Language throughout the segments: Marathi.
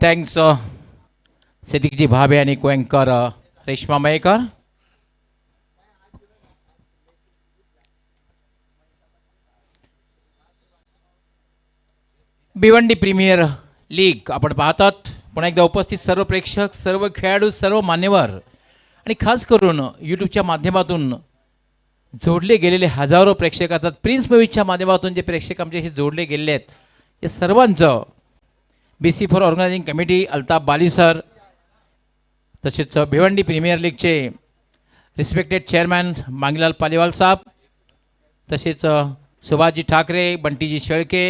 थँक्स सिद्दीकजी भावे आणि कोयंकर रेश्मा मयेकर. भिवंडी प्रीमियर लीग आपण पाहतात. पुन्हा एकदा उपस्थित सर्व प्रेक्षक, सर्व खेळाडू, सर्व मान्यवर आणि खास करून यूट्यूबच्या माध्यमातून जोडले गेलेले हजारो प्रेक्षक असतात. प्रिन्स मूवीजच्या माध्यमातून जे प्रेक्षक आमच्याशी जोडले गेलेले आहेत या सर्वांचं BC4 organising committee, Altaf Bali sir, तसेच भिवंडी प्रीमियर लीगचे रिस्पेक्टेड चेअरमॅन मांगीलाल पालीवाल साहेब, तसेच सुभाषजी ठाकरे, बंटीजी शेळके,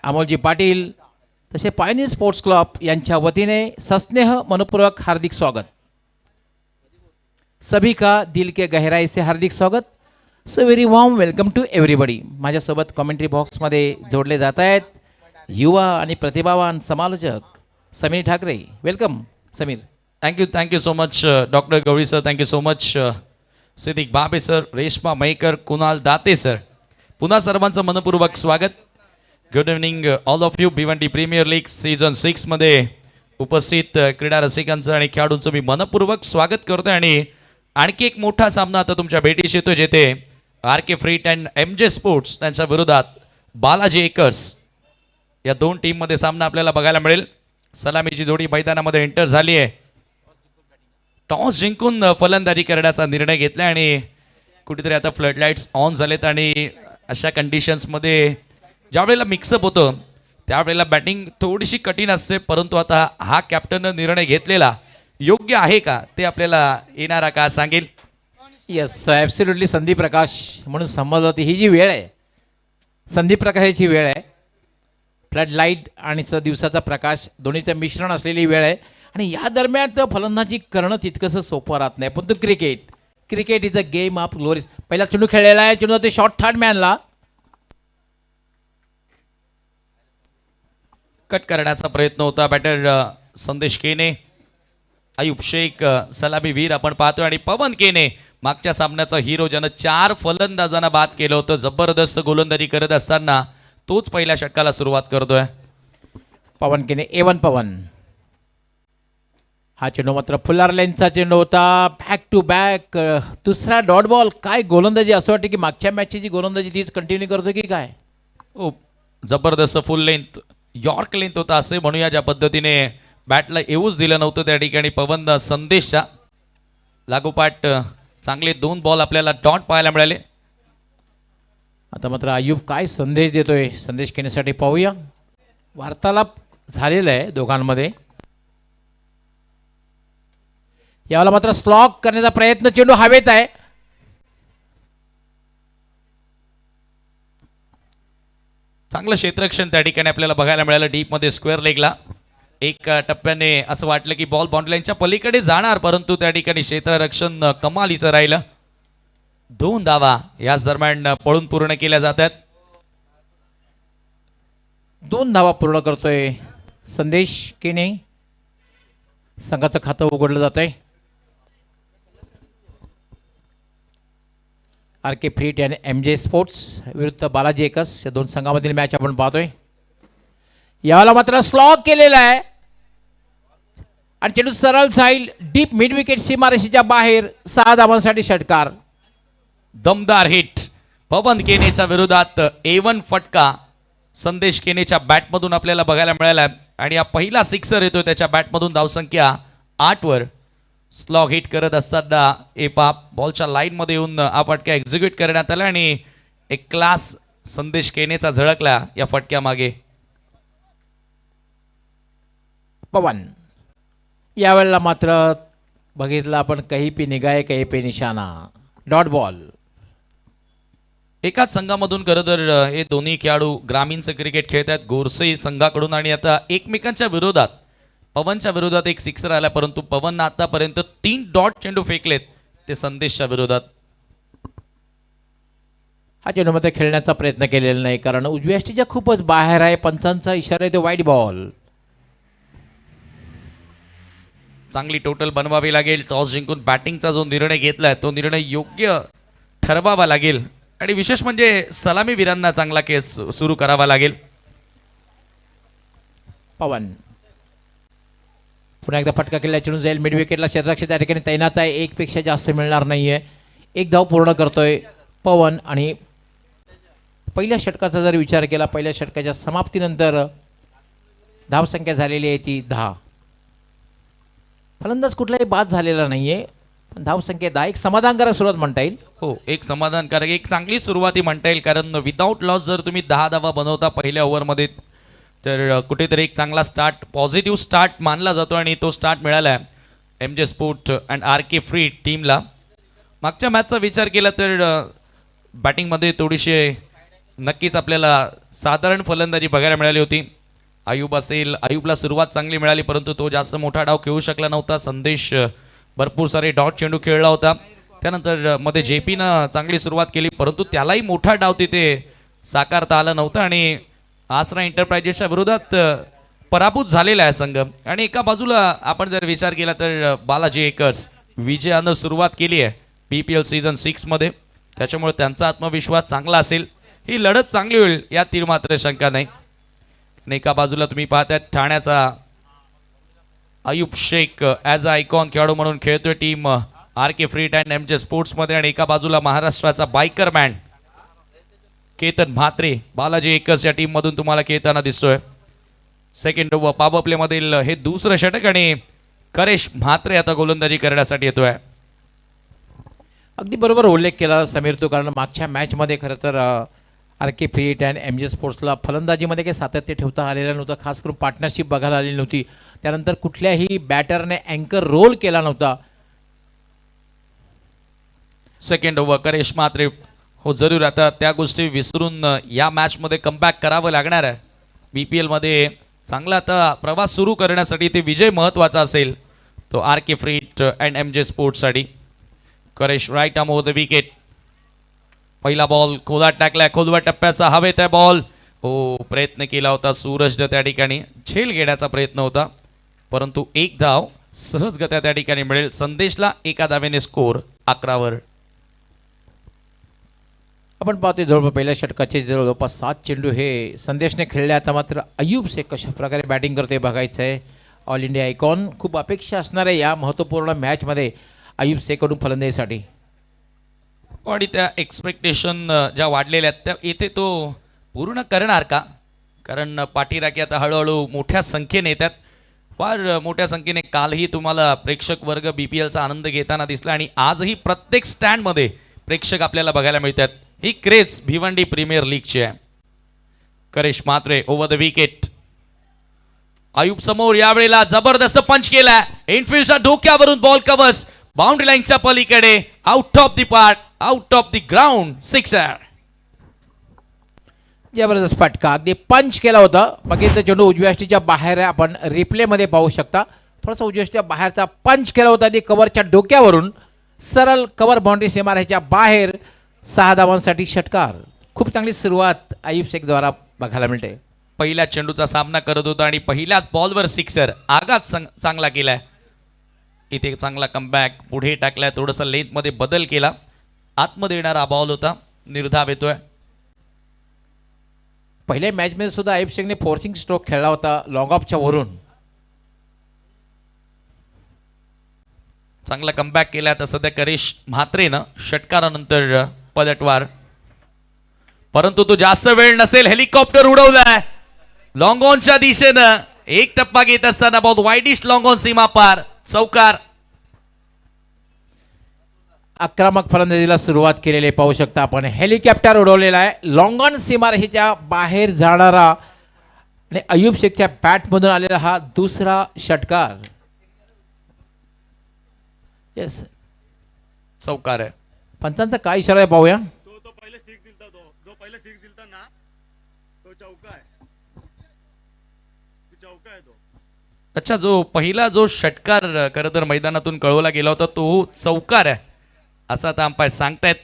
अमोलजी पाटील, तसे पायनियर स्पोर्ट्स क्लब यांच्या वतीने सस्नेह मनपूर्वक हार्दिक स्वागत. सभी का दिल के गहराई से हार्दिक स्वागत. So very warm welcome to everybody. माझ्यासोबत कॉमेंट्री बॉक्समध्ये जोडले जात आहेत युवा आणि प्रतिभावान समालोचक Sameer Thackeray. Welcome Sameer. Thank you so much doctor Gawali sir. Thank you so much Siddiq Bhave sir, Reshma Mayekar, Kunal Date sir. पुन्हा सर्वांचं मनपूर्वक स्वागत. Good evening all of you. Bhiwandi premier league season 6 मध्ये उपस्थित क्रीडा रसिकांचं आणि खेळाडूंचं मी मनपूर्वक स्वागत करतोय. आणि आणखी एक मोठा सामना आता तुमच्या भेटीस येतोय, जेथे RK फ्रीट अँड MJ स्पोर्ट्स त्यांच्या विरोधात बालाजी एकर्स या दोन टीममध्ये सामना आपल्याला बघायला मिळेल. सलामीची जोडी मैदानामध्ये एंटर झाली आहे. टॉस जिंकून फलंदाजी करण्याचा निर्णय घेतला आणि कुठेतरी आता फ्लडलाईट्स ऑन झालेत आणि अशा कंडिशन्समध्ये ज्या वेळेला मिक्सअप होतं त्यावेळेला बॅटिंग थोडीशी कठीण असते, परंतु आता हा कॅप्टननं निर्णय घेतलेला योग्य आहे का ते आपल्याला येणारा का सांगेल. Yes absolutely. संदीप प्रकाश म्हणून समजलं होती ही जी वेळ आहे, संदीप प्रकाशाची वेळ आहे. फ्लड लाईट आणि दिवसाचा प्रकाश दोन्हीचं मिश्रण असलेली वेळ आहे आणि या दरम्यान तर फलंदाजी करणं तितकंसं सोपं राहत नाही. पण तो cricket is a game of glories. पहिला चेंडू खेळलेला आहे, चेंडू ते शॉर्ट थर्ड मॅनला कट करण्याचा प्रयत्न होता. बॅटर संदेश केने, अयुब शेख सलामी वीर आपण पाहतोय आणि पवन केने मागच्या सामन्याचा हिरो, ज्यानं 4 फलंदाजांना बाद केलं होतं. जबरदस्त गोलंदाजी करत असताना तोच पहिल्या षटकाला सुरुवात करतोय. पवन केने A1 पवन. हा चेंडू मात्र फुल्लार लेनचा चेंडू होता. बॅक टू बॅक दुसरा डॉट बॉल. काय गोलंदाजी, असं वाटतं की मागच्या मॅचची जी गोलंदाजी तीच कंटिन्यू करतो की काय. ओ जबरदस्त फुल लेंथ, यॉर्क लेंथ होता असे म्हणूया. ज्या पद्धतीने बॅटला येऊच दिलं नव्हतं त्या ठिकाणी पवन संदेशच्या लागोपाठ चांगले 2 बॉल आपल्याला डॉट पाहायला मिळाले. आता मात्र अयुब काय संदेश देतोय संदेश केण्यासाठी पाहूया. वार्तालाप झालेला आहे दोघांमध्ये. यावेळेला मात्र स्लॉक करण्याचा प्रयत्न, चेंडू हवेत आहे. चांगलं क्षेत्ररक्षण त्या ठिकाणी आपल्याला बघायला मिळालं. डीपमध्ये स्क्वेअर लेगला एक टप्प्याने असं वाटलं की बॉल बाउंड्री लाईनच्या पलीकडे जाणार, परंतु त्या ठिकाणी क्षेत्ररक्षण कमालीचं राहिलं. 2 धावा याच दरम्यान पळून पूर्ण केल्या जातात. 2 धावा पूर्ण करतोय संदेश केने. संघाचं खातं उघडलं जात आहे. RK फ्रीट आणि MJ स्पोर्ट्स विरुद्ध बालाजी एकर्स या 2 संघामधील मॅच आपण पाहतोय. यावेळेला मात्र स्लॉक केलेला आहे आणि चेंडू सरळ जाईल डीप मिड विकेट सीमारेषेच्या बाहेर. 6 धावांसाठी षटकार. दमदार हिट पवन केनेच्या विरोधात A1 फटका संदेश केनेच्या बॅटमधून आपल्याला बघायला मिळाला आणि हा पहिला सिक्सर येतोय त्याच्या बॅटमधून. धावसंख्या 8 वर. स्लॉग हिट करत असताना बॉलच्या लाईनमध्ये येऊन हा फटका एक्झिक्यूट करण्यात आला आणि एक क्लास संदेश केनेचा झळकला या फटक्या मागे. पवन यावेळेला मात्र बघितलं आपण, कहीं पे निगाहे कहीं पे निशाणा. Dot ball. एकाच संघामधून खरं तर हे दोन्ही खेळाडू ग्रामीणचं क्रिकेट खेळत आहेत गोरसे संघाकडून आणि आता एकमेकांच्या विरोधात. पवनच्या विरोधात एक सिक्सर आला, परंतु पवननं आतापर्यंत 3 डॉट चेंडू फेकलेत ते संदेशच्या विरोधात. हा चेंडू मध्ये खेळण्याचा प्रयत्न केलेला नाही कारण उजव्या यष्टीच्या खूपच बाहेर आहे. पंचांचा इशारा आहे तो वाईड बॉल. चांगली टोटल बनवावी लागेल. टॉस जिंकून बॅटिंगचा जो निर्णय घेतलाय तो निर्णय योग्य ठरवावा लागेल आणि विशेष म्हणजे सलामी वीरांना चांगला केस सुरू करावा लागेल. पवन पुन्हा एकदा फटका केला चेंडू जाईल मिड विकेटला. क्षेत्ररक्षक त्या ठिकाणी तैनात आहे. एकपेक्षा जास्त मिळणार नाहीये. एक धाव पूर्ण करतोय पवन. आणि पहिल्या षटकाचा जर विचार केला, पहिल्या षटकाच्या समाप्तीनंतर धावसंख्या झालेली आहे ती 10. फलंदाज कुठलाही बाद झालेला नाहीये, पण धावसंख्या 10 एक समाधानकारक सुरुवात म्हणता येईल. हो, एक समाधानकारक, एक चांगली सुरुवाती म्हणता येईल. कारण विदाऊट लॉस जर तुम्ही 10 धावा बनवता पहिल्या ओव्हरमध्ये, तर कुठेतरी एक चांगला स्टार्ट, पॉझिटिव्ह स्टार्ट मानला जातो. आणि तो स्टार्ट मिळाला आहे MJ sport and RK free टीमला. मागच्या मॅचचा विचार केला तर बॅटिंगमध्ये थोडीशी नक्कीच आपल्याला साधारण फलंदाजी बघायला मिळाली होती. आयुब असेल, आयुबला सुरुवात चांगली मिळाली, परंतु तो जास्त मोठा डाव खेळू शकला नव्हता. संदेश भरपूर सारे डॉट चेंडू खेळला होता. त्यानंतर मध्ये JPनं चांगली सुरुवात केली, परंतु त्यालाही मोठा डाव तिथे साकारता आला नव्हता. आणि आसरा एंटरप्राइजेसच्या विरोधात पराभूत झालेला आहे संघ. आणि एका बाजूला आपण जर विचार केला तर बालाजी एकर्स विजयानं सुरुवात केली आहे PPL सीझन 6 मध्ये, त्याच्यामुळे त्यांचा आत्मविश्वास चांगला असेल. ही लढत चांगली होईल यात मात्र शंका नाही. आणि एका बाजूला तुम्ही पाहताय ठाण्याचा Ayub Shaikh as a icon खेळाडू म्हणून खेळतोय टीम RK फ्रीट अँड MJ स्पोर्ट्समध्ये. आणि एका बाजूला महाराष्ट्राचा बायकर मॅन केतन म्हात्रे बालाजी एकर्स या टीममधून तुम्हाला खेळताना दिसतोय. सेकंड ओव्हर पॉवर प्लेमधील हे दुसरं षटक आणि करेश म्हात्रे आता गोलंदाजी करण्यासाठी येतोय. अगदी बरोबर उल्लेख केला समीर तू, कारण मागच्या मॅचमध्ये खरं तर RK फ्रीट अँड MJ स्पोर्ट्सला फलंदाजीमध्ये काही सातत्य ठेवता आलेलं नव्हतं. खास करून पार्टनरशिप बघायला आलेली नव्हती. त्यानंतर कुठल्याही बॅटरने अँकर रोल केला नव्हता. सेकंड ओव्हर करेश म्हात्रे, हो जरूर आता त्या गोष्टी विसरून या मॅचमध्ये कमबॅक करावं लागणार आहे. BPL मध्ये चांगला आता प्रवास सुरू करण्यासाठी ते विजय महत्त्वाचा असेल, तो RK फ्रीट अँड MJ स्पोर्ट्ससाठी. Karesh right arm over the wicket. पहिला बॉल खोलात टाकलाय, खोलवर टप्प्याचा हवेत आहे बॉल. हो, प्रयत्न केला होता सूरजनं त्या ठिकाणी, झेल घेण्याचा प्रयत्न होता, परंतु एक धाव सहजगत्या त्या ठिकाणी मिळेल. संदेशला एका धावेने स्कोर 11 आपण पाहतोय जवळपास पहिल्या षटकाचे जवळपास 7 चेंडू हे संदेशने खेळले. आता मात्र अयूब शेख कशा प्रकारे बॅटिंग करते बघायचं आहे. ऑल इंडिया आयकॉन, खूप अपेक्षा असणार आहे या महत्त्वपूर्ण मॅचमध्ये अयूब शेखकडून फलंदाजीसाठी. आणि त्या एक्सपेक्टेशन ज्या वाढलेल्या आहेत त्या इथे तो पूर्ण करणार का? कारण पाठीराखी आता हळूहळू मोठ्या संख्येने येतात, फार मोठ्या संख्येने. कालही तुम्हाला प्रेक्षक वर्ग BPLचा आनंद घेताना दिसला आणि आजही प्रत्येक स्टँडमध्ये प्रेक्षक आपल्याला बघायला मिळतात. ही क्रेज भिवंडी प्रीमियर लीगची आहे. Karesh Mhatre over the wicket. Ayub समोर, यावेळेला जबरदस्त पंच केला. इनफिल्डच्या डोक्यावरून बॉल कव्हर्स बाउंड्री लाईनच्या पलीकडे, out of the part, out of the ground, sixer. जबरदस्त फटका, अगदी पंच केला होता. बघितलं चेंडू उजव्या यष्टीच्या बाहेर, आपण रिप्लेमध्ये पाहू शकता. थोडासा उजव्या यष्टीच्या बाहेरचा पंच केला होता. ते कव्हरच्या डोक्यावरून सरळ कव्हर बाउंड्री सीमारेषेच्या बाहेर 6 धावांसाठी षटकार. खूप चांगली सुरुवात अयूब शेखद्वारा बघायला मिळते. पहिल्या चेंडूचा सामना करत होता आणि पहिल्याच बॉलवर सिक्सर, आघात चांगला केलाय. इथे चांगला कमबॅक, पुढे टाकलाय, थोडंसं लेंथमध्ये बदल केला. आतमध्ये येणारा बॉल होता, निर्धाव येतोय. पहिल्या मॅचमध्ये सुद्धा अयूब शेखने फोर्सिंग स्ट्रोक खेळला होता लॉंग ऑफच्या वरून. चांगला कमबॅक केला. तर सध्या करेश म्हात्रेनं षटकारानंतर पलटवार, परंतु तो जास्त वेळ नसेल. हेलिकॉप्टर उडवलाय लॉंग ऑनच्या दिशेनं. एक टप्पा घेत असताना बॉल वाईडिश लॉंग ऑन सीमा पार, चौकार. आक्रमक फलंदाजीला सुरुवात केलेली पाहू शकता आपण. हेलिकॉप्टर उडवलेला आहे लॉंग ऑन सीमारेषेच्या बाहेर जाणारा आणि अयूब शेखच्या बॅटमधून आलेला हा दुसरा षटकार. येस, चौकार आहे. पंचांचा काय इशारा आहे पाहूया. तो पहिले सिक्स दिलता, जो पहिले सिक्स दिलता ना तो चौका आहे. चौका आहे तो. अच्छा, जो पहिला जो षटकार खरं तर मैदानातून कळवला गेला होता तो चौकार आहे असं आता अंपायर सांगतायत.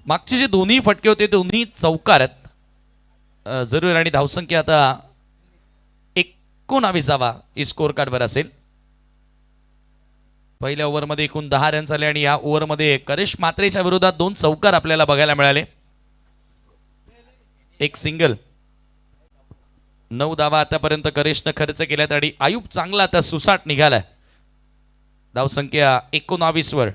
मागचे जे दोन्ही फटके होते दोन्ही चौकार आहेत. जरूर आणि धावसंख्या आता 19 ही स्कोर कार्डवर असेल. पहिल्या ओव्हरमध्ये एकूण 10 रन झाले आणि या ओव्हरमध्ये करिश म्हात्रेच्या विरोधात 2 चौकार आपल्याला बघायला मिळाले. एक सिंगल. 9 धावा आतापर्यंत करिशनं खर्च केल्यात आणि आयुब चांगला आता सुसाट निघालाय. धावसंख्या 19 वर.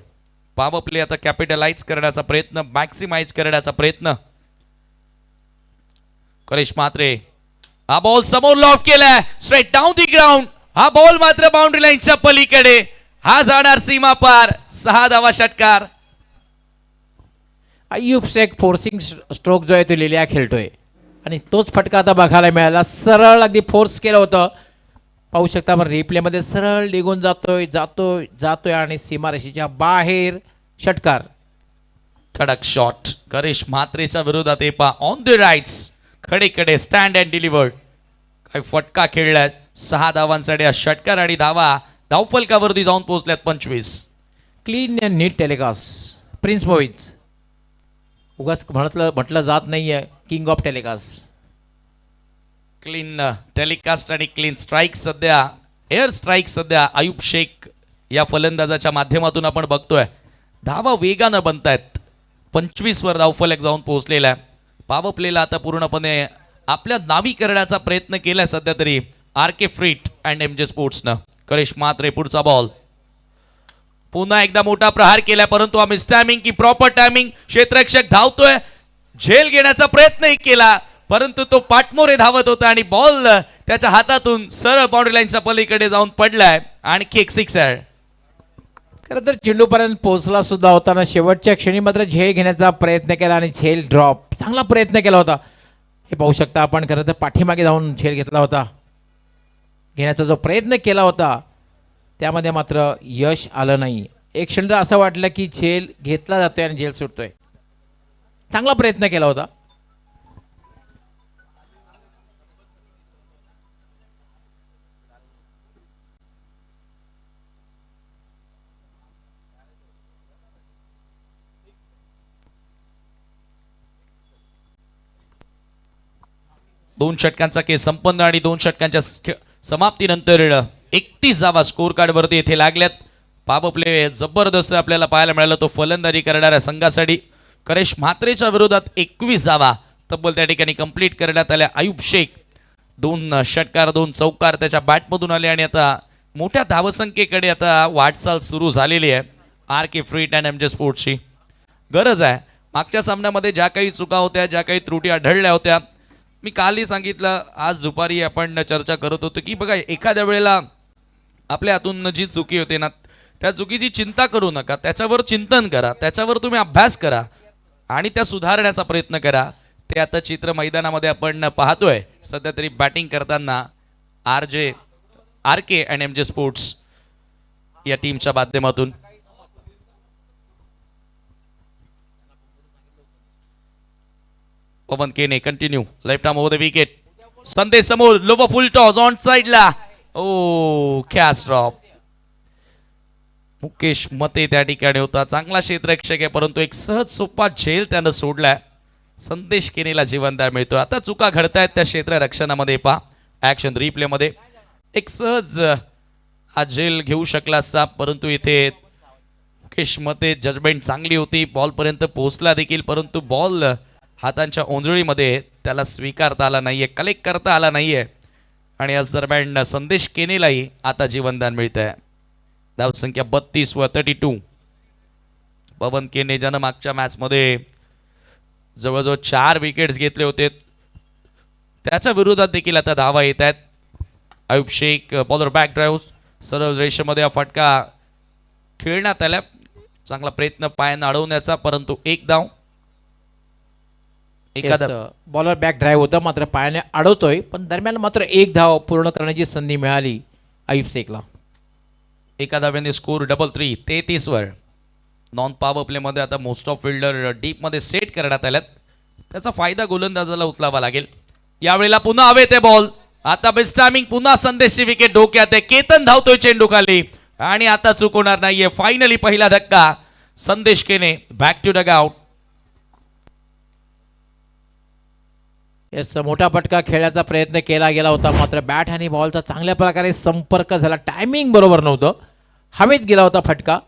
पॉवर प्ले आता कॅपिटलाइज करण्याचा प्रयत्न, मॅक्सिमाइज करण्याचा प्रयत्न. करिश म्हात्रे हा बॉल समोर लॉफ केलाय, स्ट्रेट डाऊन दी ग्राउंड. हा बॉल मात्र बाउंड्री लाईनच्या पलीकडे. हा जाणार सीमा पार. 6 धावा षटकार. अय्यूब शेख फोर्सिंग स्ट्रोक जो आहे तो लिलिया खेळतोय आणि तोच फटका आता बघायला मिळाला. सरळ अगदी फोर्स केलं होतं. पाहू शकता आपण रिप्लेमध्ये सरळ निघून जातोय जातोय जातोय आणि सीमारेषेच्या बाहेर. षटकार. कडक शॉट करिश म्हात्रेच्या विरोधात एपा ऑन द राईट्स. खडेकडे स्टँड अँड डिलिव्हर्ड. काय फटका खेळलाय. 6 धावांसाठी हा षटकार आणि धावफलकावरती जाऊन पोहोचल्यात 25. Clean and neat telecast. Prince Moiz उगाच म्हटलं जात नाहीये king of telecast. Clean telecast आणि क्लीन स्ट्राईक सध्या एअर स्ट्राईक सध्या आयुब शेख या फलंदाजाच्या माध्यमातून आपण बघतोय. धावा वेगानं बनतायत. 25 वर धावफलक जाऊन पोहोचलेला आहे. पॉवर प्लेला आता पूर्णपणे आपल्या नावी करण्याचा प्रयत्न केलाय सध्या तरी RK फ्रीट अँड MJ स्पोर्ट्सनं. करिश म्हात्रे पुढचा बॉल. पुन्हा एकदा मोठा प्रहार केला परंतु हा मिस टायमिंग की प्रॉपर टायमिंग. क्षेत्ररक्षक धावतोय. झेल घेण्याचा प्रयत्नही केला परंतु तो पाठमोरे धावत होता आणि बॉल त्याच्या हातातून सरळ बाउंड्री लाईनच्या पलीकडे जाऊन पडलाय. आणखी एक सिक्सर. खरं तर चेंडूपर्यंत पोहोचला सुद्धा होताना शेवटच्या क्षणी मात्र झेल घेण्याचा प्रयत्न केला आणि झेल ड्रॉप. चांगला प्रयत्न केला होता. हे पाहू शकता आपण. खरं तर पाठीमागे जाऊन झेल घेतला होता. घेण्याचा जो प्रयत्न केला होता त्यामध्ये मात्र यश आलं नाही. एक क्षण असं वाटलं की झेल घेतला जातोय आणि झेल सुटतोय. चांगला प्रयत्न केला होता. दोन षटकांचा खेळ संपन्न आणि 2 षटकांच्या समाप्तीनंतर 31 धावा स्कोर कार्डवरती येथे लागल्यात. पॉवर प्ले जबरदस्त आपल्याला पाहायला मिळाला तो फलंदाजी करणाऱ्या संघासाठी. करिश म्हात्रेच्या विरोधात 21 धावा तब्बल त्या ठिकाणी कंप्लीट करण्यात आल्या. आयुब शेख 2 षटकार 2 चौकार त्याच्या बॅटमधून आले आणि आता मोठ्या धावसंख्येकडे आता वाटचाल सुरू झालेली आहे. RK फ्रीट अँड MJ स्पोर्ट्सची गरज आहे. मागच्या सामन्यामध्ये ज्या काही चुका होत्या, ज्या काही त्रुटी आढळल्या होत्या, मी कालही सांगितलं, आज दुपारी आपण चर्चा करत होतो की बघा एखाद्या वेळेला आपल्या हातून जी चुकी होते ना त्या चुकीची चिंता करू नका. त्याच्यावर चिंतन करा, त्याच्यावर तुम्ही अभ्यास करा आणि त्या सुधारण्याचा प्रयत्न करा. ते आता चित्र मैदानामध्ये आपण पाहतोय सध्या तरी बॅटिंग करताना RK अँड MJ स्पोर्ट्स या टीमच्या माध्यमातून. पवन केने continue left arm over the wicket. संदेश समोर लोवर फुल टॉस ऑन साइडला. ओ कॅच ड्रॉप. मुकेश मते त्या ठिकाणी होता. चांगला क्षेत्ररक्षक आहे परंतु एक सहज सोपा झेल त्यानं सोडलाय. संदेश केनेला जीवनदान मिळतो. आता चुका घडतायत त्या क्षेत्ररक्षणामध्ये. पहा ऍक्शन रिप्ले मध्ये एक सहज हा झेल घेऊ शकला असता परंतु इथे मुकेश मते जजमेंट चांगली होती. बॉल पर्यंत पोहोचला देखील परंतु बॉल हातांच्या ओंजळीमध्ये त्याला स्वीकारता आला नाहीये, कलेक्ट करता आला नाहीये आणि याच दरम्यान संदेश केनेलाही आता जीवनदान मिळत आहे. धावसंख्या 32 व 32. पवन केने ज्यानं मागच्या मॅचमध्ये जवळजवळ 4 विकेट्स घेतले होते त्याच्या विरोधात देखील आता धावा येत आहेत. Ayub Shaikh bowler back drive सरळ रेषेमध्ये हा फटका खेळण्यात आला. चांगला प्रयत्न पायानं अडवण्याचा परंतु एक धाव. एखादा बॉलर बॅक ड्राईव्ह होता मात्र पायाने अडवतोय पण दरम्यान मात्र एक धाव पूर्ण करण्याची संधी मिळाली आयुब शेखला. एका धाव्याने स्कोर 3 33 वर. नॉन पॉवर प्ले मध्ये आता मोस्ट ऑफ फिल्डर डीप मध्ये सेट करण्यात आल्यात. त्याचा फायदा गोलंदाजाला उचलावा लागेल. यावेळेला पुन्हा हवेत आहे बॉल. आता बेस्ट टायमिंग. पुन्हा संदेशची विकेट डोक्यात आहे. केतन धावतोय चेंडू खाली आणि आता चुकवणार नाहीये. फायनली पहिला धक्का. संदेश केने बॅक टू डग आउट. याचा मोठा फटका खेळण्याचा प्रयत्न केला गेला होता, मात्र बॅट आणि बॉलचा चांगल्या प्रकारे संपर्क झाला. टायमिंग बरोबर नव्हतं, हवेत गेला होता फटका.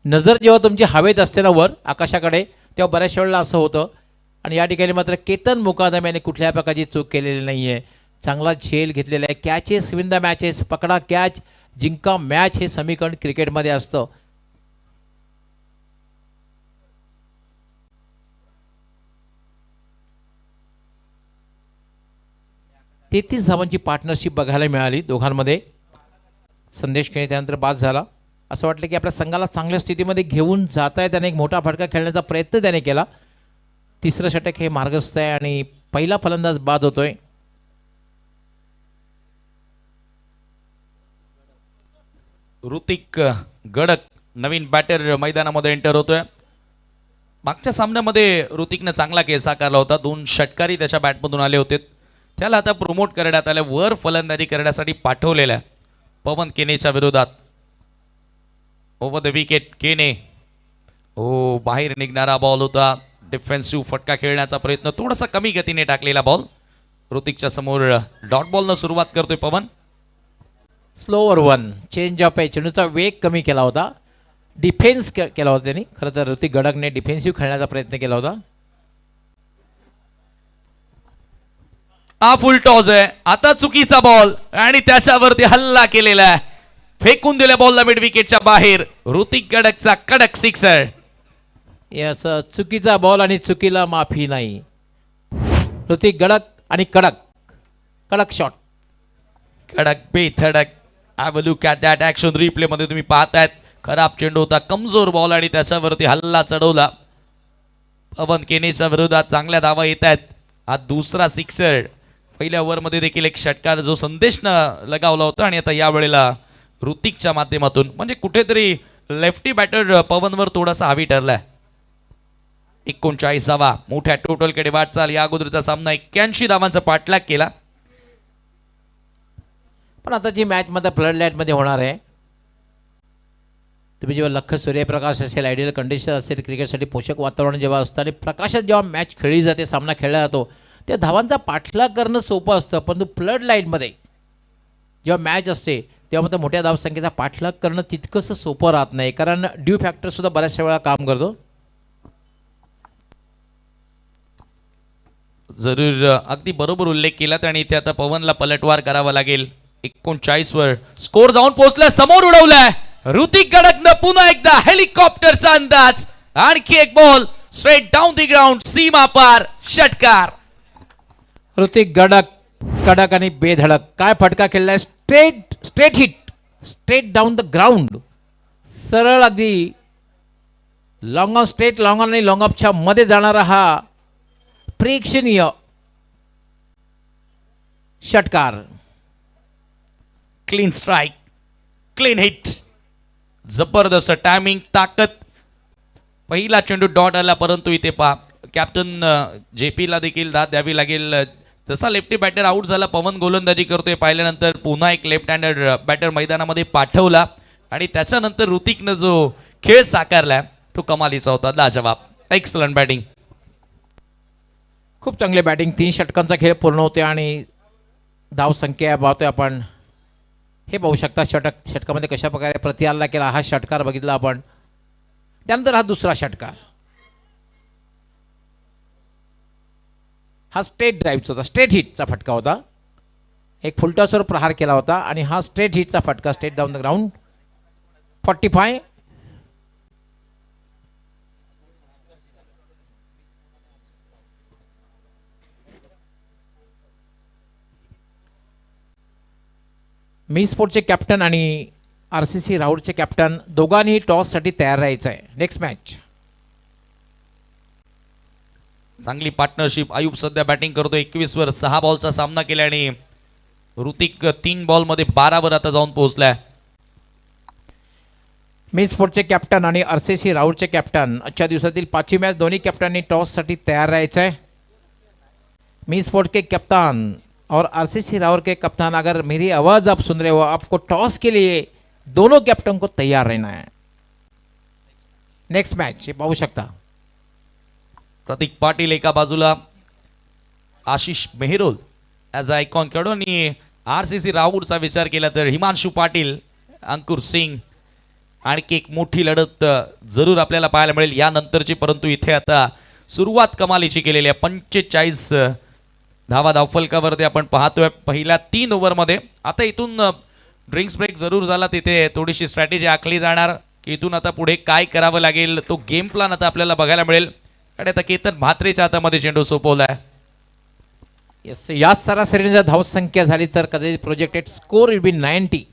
नजर जेव्हा तुमची हवेत असते ना वर आकाशाकडे, तेव्हा बऱ्याचशा वेळेला असं होतं. आणि या ठिकाणी मात्र केतन मुकादम याने कुठल्या प्रकारची चूक केलेली नाही आहे. चांगला झेल घेतलेला आहे. कॅचेस विन द मॅचेस, पकडा कॅच जिंका मॅच, हे समीकरण क्रिकेटमध्ये असतं. तेहतीस धावांची पार्टनरशिप बघायला मिळाली दोघांमध्ये. संदेश खेळ त्यानंतर बाद झाला. असं वाटलं की आपल्या संघाला चांगल्या स्थितीमध्ये घेऊन जात आहे. त्याने एक मोठा फटका खेळण्याचा प्रयत्न त्याने केला. तिसरं षटक हे मार्गस्थ आहे आणि पहिला फलंदाज बाद होतोय. ऋतिक गडक नवीन बॅटर मैदानामध्ये एंटर होतोय. मागच्या सामन्यामध्ये ऋतिकने चांगला खेळ साकारला होता. 2 षटकारी त्याच्या बॅटमधून आले होते. त्याला आता प्रमोट करण्यात आलं, वर फलंदाजी करण्यासाठी पाठवलेल्या पवन केनेच्या विरोधात. ओव्हर द विकेट केने. हो, बाहेर निघणारा बॉल होता. डिफेन्सिव्ह फटका खेळण्याचा प्रयत्न, थोडासा कमी गतीने टाकलेला बॉल. ऋतिकच्या समोर डॉट बॉलनं सुरुवात करतोय पवन. स्लोअर वन, चेंज ऑफ आहे. चेंडूचा वेग कमी केला होता, डिफेन्स केला होता त्यांनी. खरं तर ऋतिक गडकने डिफेन्सिव्ह खेळण्याचा प्रयत्न केला होता. हा फुल टॉस आहे. आता चुकीचा बॉल आणि त्याच्यावरती हल्ला केलेला आहे. फेकून दिल्या बॉलला मिड विकेटच्या बाहेर. ऋतिक गडकचा कडक सिक्सर. यस, चुकीचा बॉल आणि चुकीला माफी नाही. ऋतिक गडक आणि कडक कडक शॉट. कडक बेधडक. Have a look at that action. Replay मध्ये तुम्ही पाहतायत, खराब चेंडू होता, कमजोर बॉल आणि त्याच्यावरती हल्ला चढवला. पवन केनेच्या विरोधात चांगल्या धावा येत आहेत. हा दुसरा सिक्सर. पहिल्या ओव्हरमध्ये देखील एक षटकार जो संदेशनं लगावला होता आणि आता यावेळेला ऋतिकच्या माध्यमातून, म्हणजे कुठेतरी लेफ्टी बॅटर पवनवर थोडासा हावी ठरलाय. 39 धावा, मोठ्या टोटलकडे वाटचाल. या अगोदरचा सामना 81 धावांचा पाठलाग केला. पण आता जी मॅच मध्ये फ्लड लाईट मध्ये होणार आहे, तुम्ही जेव्हा लख सूर्यप्रकाश असेल, आयडियल कंडिशन असेल, क्रिकेटसाठी पोषक वातावरण जेव्हा असतं आणि प्रकाशात जेव्हा मॅच खेळली जाते, सामना खेळला जातो, त्या धावांचा पाठलाग करणं सोपं असतं. परंतु फ्लड लाईटमध्ये जेव्हा मॅच असते तेव्हा मात्र मोठ्या धावसंख्येचा पाठलाग करणं तितकंसं सोपं राहत नाही, कारण ड्यू फॅक्टर सुद्धा बऱ्याचशा वेळा काम करतो. जरूर, अगदी बरोबर उल्लेख केलात. आणि इथे आता पवनला पलटवार करावा लागेल. 39 वर स्कोर जाऊन पोहोचलाय, समोर उडवलाय. ऋतिक गडकनं पुन्हा एकदा हेलिकॉप्टरचा अंदाज. आणखी एक ball straight down the ground, सीमा पार, षटकार. ऋतिक गडक कडक आणि बेधडक. काय फटका खेळलाय. Straight hit, straight down the ground. सरळ अगदी long on, straight long on आणि लॉंग ऑफच्या मध्ये जाणारा हा प्रेक्षणीय षटकार. Clean strike, clean hit. जबरदस्त टायमिंग, ताकद. पहिला चेंडू डॉट आला, परंतु इथे पहा कॅप्टन JP ला देखील दाद द्यावी लागेल. जसा लेफ्टी बॅटर आउट झाला, पवन गोलंदाजी करतोय पाहिल्यानंतर पुन्हा एक लेफ्ट हँडेड बॅटर मैदानामध्ये पाठवला आणि त्याच्यानंतर ऋतिकनं जो खेळ साकारला तो कमालीचा होता. लाजवाब, एक्सलंट बॅटिंग. खूप चांगले बॅटिंग. 3 षटकांचा खेळ पूर्ण होते आणि धावसंख्या पाहतोय आपण. हे पाहू शकता षटकामध्ये कशा प्रकारे प्रति हल्ला केला. हा षटकार बघितला आपण. त्यानंतर हा दुसरा षटकार. हा स्ट्रेट ड्राईव्हचा होता, स्ट्रेट हिटचा फटका होता. एक फुलटॉसवर प्रहार केला होता आणि हा स्ट्रेट हिटचा फटका, स्ट्रेट डाऊन द ग्राउंड. 45. मी स्पोर्टचे कॅप्टन आणि RCC राऊडचे कॅप्टन दोघांनी टॉससाठी तयार राहायचं आहे. Next match. चांगली पार्टनरशिप. आयुब सध्या बॅटिंग करतो. 21 वर 6 बॉलचा सामना केला आणि ऋतिक 3 बॉलमध्ये 12 वर आता जाऊन पोहोचलाय. मी स्पोर्टचे कॅप्टन आणि RCC राऊडचे कॅप्टन आजच्या दिवसातील 5वी मॅच. दोन्ही कॅप्टननी टॉससाठी तयार राहायचं आहे. मी स्पोर्ट के कप्तान और RCC राउर के कप्तान, अगर मेरी आवाज़ आप सुन रहे हो, आपको टॉस के लिए दोनों कैप्टन को तैयार रहना है. नेक्स्ट मॅच हे पाहू शकता. प्रतीक पाटील एका बाजूला, आशिष मेहरोल ॲज अ आयकॉन खेळाडू आणि RCC राऊरचा विचार केला तर हिमांशू पाटील, अंकुर सिंग आणखी एक मोठी लढत जरूर आपल्याला पाहायला मिळेल यानंतरची. परंतु इथे आता सुरुवात कमालीची केलेली आहे. 45 धावा धावफलकावरती आपण पाहतोय पहिल्या 3 ओव्हरमध्ये. आता इथून ड्रिंक्स ब्रेक जरूर झाला, तिथे थोडीशी स्ट्रॅटेजी आखली जाणार की इथून आता पुढे काय करावं लागेल तो गेम प्लॅन आता आपल्याला बघायला मिळेल. आणि आता केतन म्हात्रेच्या हातामध्ये चेंडू सोपवलाय. येस, याच सरासरीने जर धावसंख्या झाली तर कदाचित प्रोजेक्टेड स्कोर विल बी 90.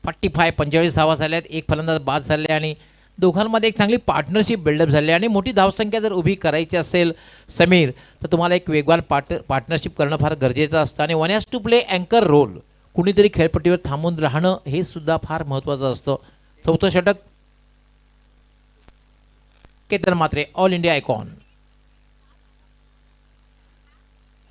45 45 धावा झाल्यात, एक फलंदाज बाद झाले आणि दोघांमध्ये एक चांगली पार्टनरशिप बिल्डअप झाली. आणि मोठी धावसंख्या जर उभी करायची असेल समीर, तर तुम्हाला एक वेगवान पार्टनरशिप करणं फार गरजेचं असतं. आणि वन हॅज टू प्ले अँकर रोल. कुणीतरी खेळपट्टीवर थांबून राहणं हे सुद्धा फार महत्त्वाचं असतं. चौथं षटक Ketan Mhatre, all India icon.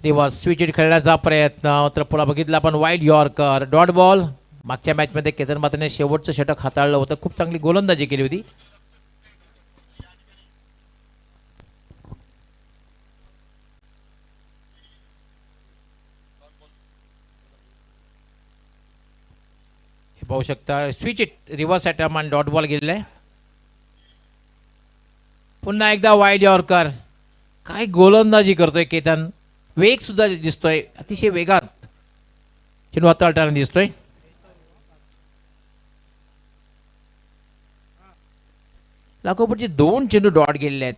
Reverse switch खेळण्याचा प्रयत्न, मात्र पुढे बघितला आपण वाईड यॉर्कर, डॉट बॉल. मागच्या मॅचमध्ये केतन म्हात्रेने शेवटचं षटक हाताळलं होतं, खूप चांगली गोलंदाजी केली होती. हे पाहू शकता स्विच रिव्हर्स अटॅक आणि डॉट बॉल गेलेला आहे. पुन्हा एकदा वाईड यॉर्कर. काय गोलंदाजी करतोय केतन, वेग सुद्धा दिसतोय, अतिशय वेगात चेंडू हाताळताना दिसतोय. लागोपाठचे 2 चेंडू डॉट गेलेले आहेत.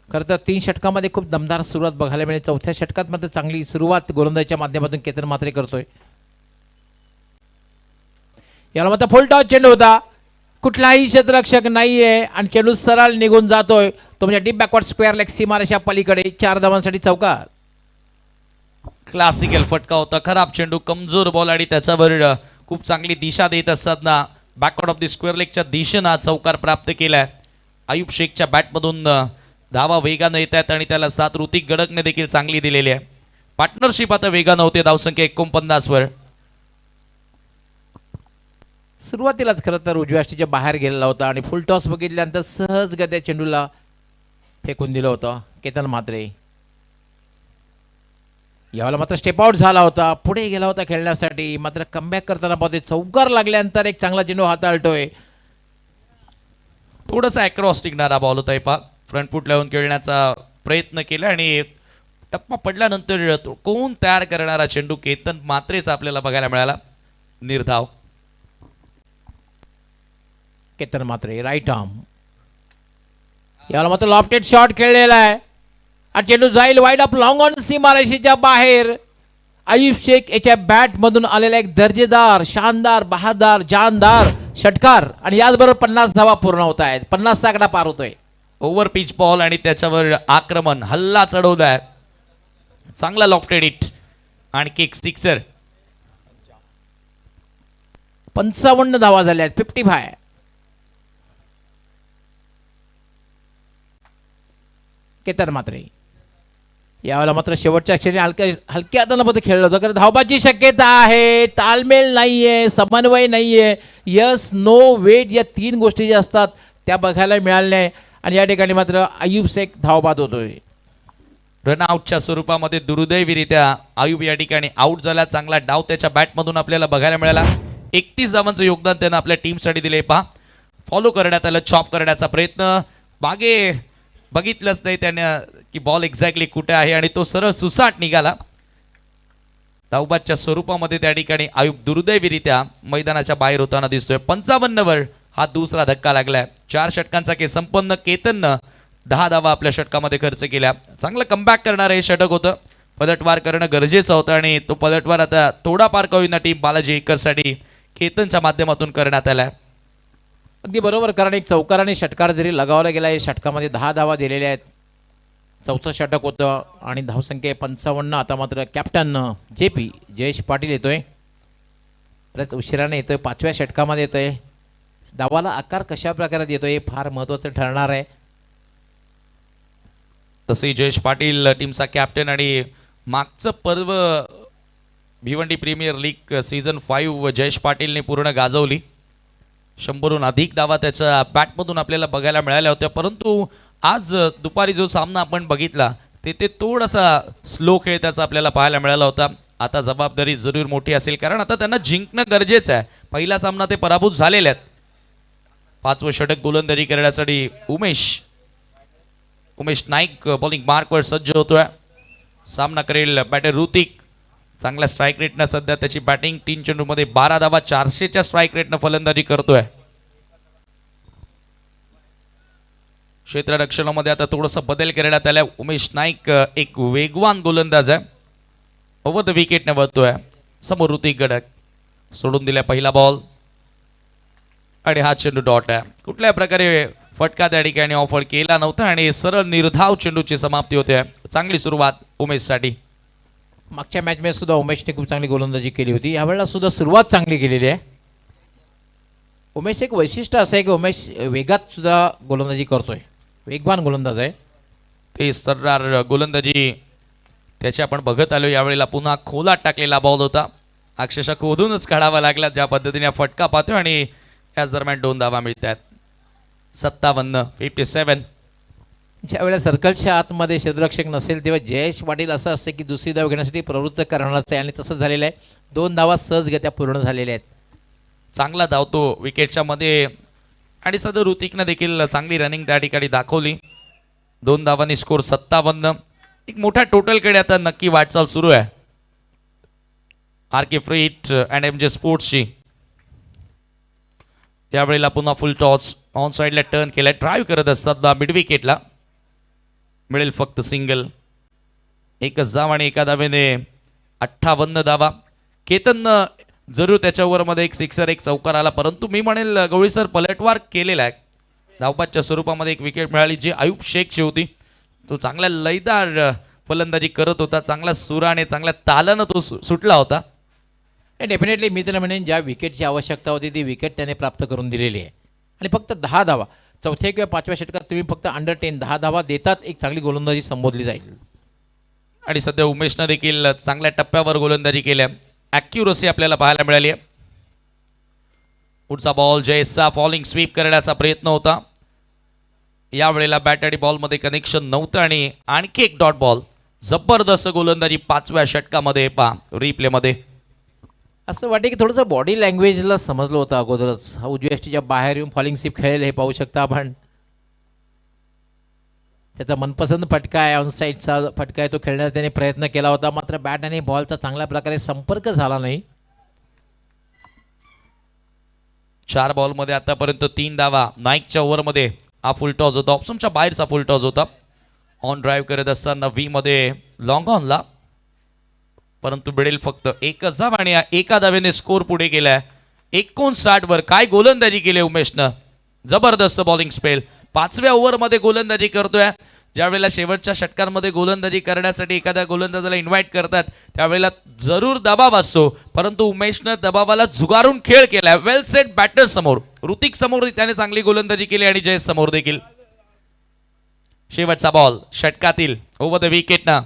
खरं तर 3 षटकामध्ये खूप दमदार सुरुवात बघायला मिळेल. चौथ्या षटकात मात्र चांगली सुरुवात गोलंदाजीच्या माध्यमातून केतन म्हात्रे करतोय. याला मात्र फुल टॉस चेंडू होता, कुठलाही क्षेत्ररक्षक नाहीये आणि चेंडू सरळ निघून जातोय. तो म्हणजे डीप बॅकवर्ड स्क्वेअर लेग सीमारेषा पलीकडे. 4 धावांसाठी चौकार. क्लासिकल फटका होता, खराब चेंडू, कमजोर बॉल आणि त्याच्यावर खूप चांगली दिशा देत असताना बॅकवर्ड ऑफ द स्क्वेअर लेगच्या दिशेनं चौकार प्राप्त केलाय. आयुब शेखच्या बॅटमधून धावा वेगानं येत आहेत आणि त्याला साथ ऋतिक गडकने देखील चांगली दिलेली आहे. पार्टनरशिप आता वेगानं होते. धावसंख्या 49 वर. सुरुवातीलाच खरं तर उजव्या अष्टीच्या बाहेर गेलेला होता आणि फुल टॉस बघितल्यानंतर सहज गद्या चेंडूला फेकून दिलं होतं केतन म्हात्रे. यावेळेला मात्र स्टेप आउट झाला होता, पुढे गेला होता खेळण्यासाठी, मात्र कमबॅक करताना पाहतोय चौकार लागल्यानंतर एक चांगला चेंडू हाताळतोय. थोडासा अक्रॉस टिकणारा बॉल होता. पा फ्रंट फूट लावून खेळण्याचा प्रयत्न केला आणि टप्पा पडल्यानंतर कोण तयार करणारा चेंडू केतन म्हात्रेचा आपल्याला बघायला मिळाला. निर्धाव. Ketan Mhatre right arm. याला मात्र लॉफ्टेड शॉट खेळलेला आहे आणि चेंडू जाईल वाईड अप लॉंग ऑन सीमारेषेच्या बाहेर. आयुब शेख याच्या बॅट मधून आलेला एक दर्जेदार, शानदार, बहारदार, जानदार षटकार आणि याचबरोबर 50 धावा पूर्ण होत आहेत. 50 चा आकडा पार होतोय. ओव्हर पिच बॉल आणि त्याच्यावर आक्रमण, हल्ला चढवलाय, चांगला लॉफ्टेड हिट आणखी एक सिक्सर. 55 धावा झाल्या आहेत. 55. केतन म्हात्रे यावेळेला मात्र शेवटच्या क्षणी हलक्या हातानं मध्ये खेळलं होतं, कारण धावबाची शक्यता आहे, तालमेल नाहीये, समन्वय नाहीये, यस नो वेट या 3 गोष्टी ज्या असतात त्या बघायला मिळाल्या नाही. आणि या ठिकाणी मात्र आयुब शेख धावबाद होतोय. रनआउटच्या स्वरूपामध्ये दुर्दैवीरित्या आयुब या ठिकाणी आउट झाला. चांगला डाव त्याच्या बॅटमधून आपल्याला बघायला मिळाला. 31 धावांचं योगदान त्यानं आपल्या टीमसाठी दिले. पहा फॉलो करण्यात आलं, चॉप करण्याचा प्रयत्न, मागे बघितलंच नाही त्याने की बॉल एक्झॅक्टली कुठे आहे आणि तो सरळ सुसाट निघाला. धावबादच्या स्वरूपामध्ये त्या ठिकाणी आयुब दुर्दैवीरित्या मैदानाच्या बाहेर होताना दिसतोय. 55 वर हा दुसरा धक्का लागलाय. 4 षटकांचा खेळ संपन्न. केतननं 10 धावा आपल्या षटकामध्ये खर्च केल्या. चांगलं कमबॅक करणारं हे षटक होतं. पलटवार करणं गरजेचं होतं आणि तो पलटवार आता थोडाफार का होईना टीम बालाजी एकरसाठी केतनच्या माध्यमातून करण्यात आलाय. अगदी बरोबर, कारण एक चौकार आणि षटकार जरी लगावला गेला, या षटकामध्ये 10 धावा दिलेल्या आहेत. चौथं षटक होतं आणि धावसंख्या 55. आता मात्र कॅप्टन JP जयेश पाटील येतोय. बऱ्याच उशिराने येतोय, 5व्या षटकामध्ये येतोय. डावाला आकार कशा प्रकारात येतोय हे फार महत्त्वाचं ठरणार आहे. तसे जयेश पाटील टीमचा कॅप्टन आणि मागचं पर्व Bhiwandi premier league season 5 Jayesh पाटीलने पूर्ण गाजवली. 100हून अधिक धावा त्याच्या बॅटमधून आपल्याला बघायला मिळाल्या होत्या. परंतु आज दुपारी जो सामना आपण बघितला ते थोडासा स्लो खेळ त्याचा आपल्याला पाहायला मिळाला होता. आता जबाबदारी जरूर मोठी असेल, कारण आता त्यांना जिंकणं गरजेचं आहे. पहिला सामना ते पराभूत झालेले आहेत. 5वं षटक गोलंदाजी करण्यासाठी उमेश नाईक बॉलिंग मार्कवर सज्ज होतोय. सामना करेल बॅटर ऋतिक. चांगल्या स्ट्राईक रेटनं सध्या त्याची बॅटिंग. 3 चेंडूमध्ये 12 धावा, 400च्या स्ट्राईक रेटनं फलंदाजी करतोय. क्षेत्ररक्षणामध्ये आता थोडासा बदल करण्यात आला. उमेश नाईक एक वेगवान गोलंदाज आहे. ओव्हर द विकेटने वळतोय. समोर ऋतिक गडक. सोडून दिला पहिला बॉल आणि हा चेंडू डॉट आहे. कुठल्या प्रकारे फटका त्या ठिकाणी ऑफर केला नव्हता आणि सरळ निर्धाव चेंडूची समाप्ती होते. चांगली सुरुवात उमेशसाठी. मागच्या मॅचमध्ये सुद्धा उमेशने खूप चांगली गोलंदाजी केली होती. यावेळेला सुद्धा सुरुवात चांगली केलेली आहे. उमेश एक वैशिष्ट्य असं आहे की उमेश वेगात सुद्धा गोलंदाजी करतोय. वेगवान गोलंदाज आहे. ते सर्रार गोलंदाजी त्याची आपण बघत आलो. यावेळेला पुन्हा खोलात टाकलेला बॉल होता. अक्षरशः खोदूनच काढावा लागला. ज्या पद्धतीने फटका पाहतोय आणि याच दरम्यान 2 धावा मिळतात. 57. ज्या वेळेला सर्कलच्या आतमध्ये क्षेत्ररक्षक नसेल तेव्हा जयेश पाटील असं असतं की दुसरी धाव घेण्यासाठी प्रवृत्त करणारच आहे आणि तसंच झालेलं आहे. 2 धावा सहजगत्या पूर्ण झालेल्या आहेत. चांगला धावतो विकेटच्या मध्ये आणि सध्या ऋतिकनं देखील चांगली रनिंग त्या ठिकाणी दाखवली. 2 धावांनी स्कोर 57. एक मोठ्या टोटलकडे आता नक्की वाटचाल सुरू आहे RK फ्रीट अँड MJ स्पोर्ट्सची. यावेळेला पुन्हा फुल टॉस ऑन साईडला टर्न केलाय. ड्राईव्ह करत असतात मिड विकेटला. मिळेल फक्त सिंगल. एकच धाव आणि एका धावेने 58 धावा. केतन जरूर त्याच्या ओव्हरमध्ये एक सिक्सर एक चौकार आला, परंतु मी म्हणेल गवळी सर पलटवार केलेला आहे. धावपाच्या स्वरूपामध्ये एक विकेट मिळाली जी आयुब शेखची होती. तो चांगल्या लयदार फलंदाजी करत होता. चांगला सुराने चांगल्या तालानं तो सुटला होता. डेफिनेटली मी त्याला म्हणेन ज्या विकेटची आवश्यकता होती ती विकेट त्याने प्राप्त करून दिलेली आहे. आणि फक्त 10 धावा. चौथ्या किंवा 5व्या षटकात तुम्ही फक्त अंडर 10 10 धावा देतात एक चांगली गोलंदाजी संबोधली जाईल. आणि सध्या उमेशनं देखील चांगल्या टप्प्यावर गोलंदाजी केल्या. ॲक्युरसी आपल्याला पाहायला मिळाली आहे. पुढचा बॉल जयेशचा फॉलिंग स्वीप करण्याचा प्रयत्न होता. यावेळेला बॅट आणि बॉलमध्ये कनेक्शन नव्हतं आणि आणखी एक डॉट बॉल. जबरदस्त गोलंदाजी 5व्या षटकामध्ये पहा रिप्लेमध्ये. असं वाटतं की थोडंसं बॉडी लँग्वेजला समजलं होतं अगोदरच. हा उजव्या यष्टीच्या बाहेर येऊन फॉलिंग स्वीप खेळेल हे पाहू शकता आपण. त्याचा मनपसंत फटका आहे, ऑन साईडचा फटका आहे, तो खेळण्याचा त्याने प्रयत्न केला होता. मात्र बॅट आणि बॉलचा चांगल्या प्रकारे संपर्क झाला नाही. 4 बॉलमध्ये आतापर्यंत 3 धावा. नाईकच्या ओव्हरमध्ये हा फुल टॉस होता. ऑप्शनच्या बाहेरचा फुल टॉस होता. ऑन ड्राईव्ह करत असताना मध्ये लॉंग ऑनला, परंतु मिळेल फक्त एकच धाव आणि एका धावेने स्कोर पुढे केलाय 59 वर. काय गोलंदाजी केली उमेशनं. जबरदस्त बॉलिंग स्पेल. 5व्या ओव्हरमध्ये गोलंदाजी करतोय. ज्यावेळेला शेवटच्या षटकांमध्ये गोलंदाजी करण्यासाठी एखाद्या गोलंदाजाला इन्व्हाइट करतात त्यावेळेला जरूर दबाव असतो, परंतु उमेशनं दबावाला झुगारून खेळ केलाय. वेल सेट बॅटर समोर, ऋतिक समोर त्याने चांगली गोलंदाजी केली आणि जयेश समोर देखील. शेवटचा बॉल षटकातील ओव्हर द विकेटनं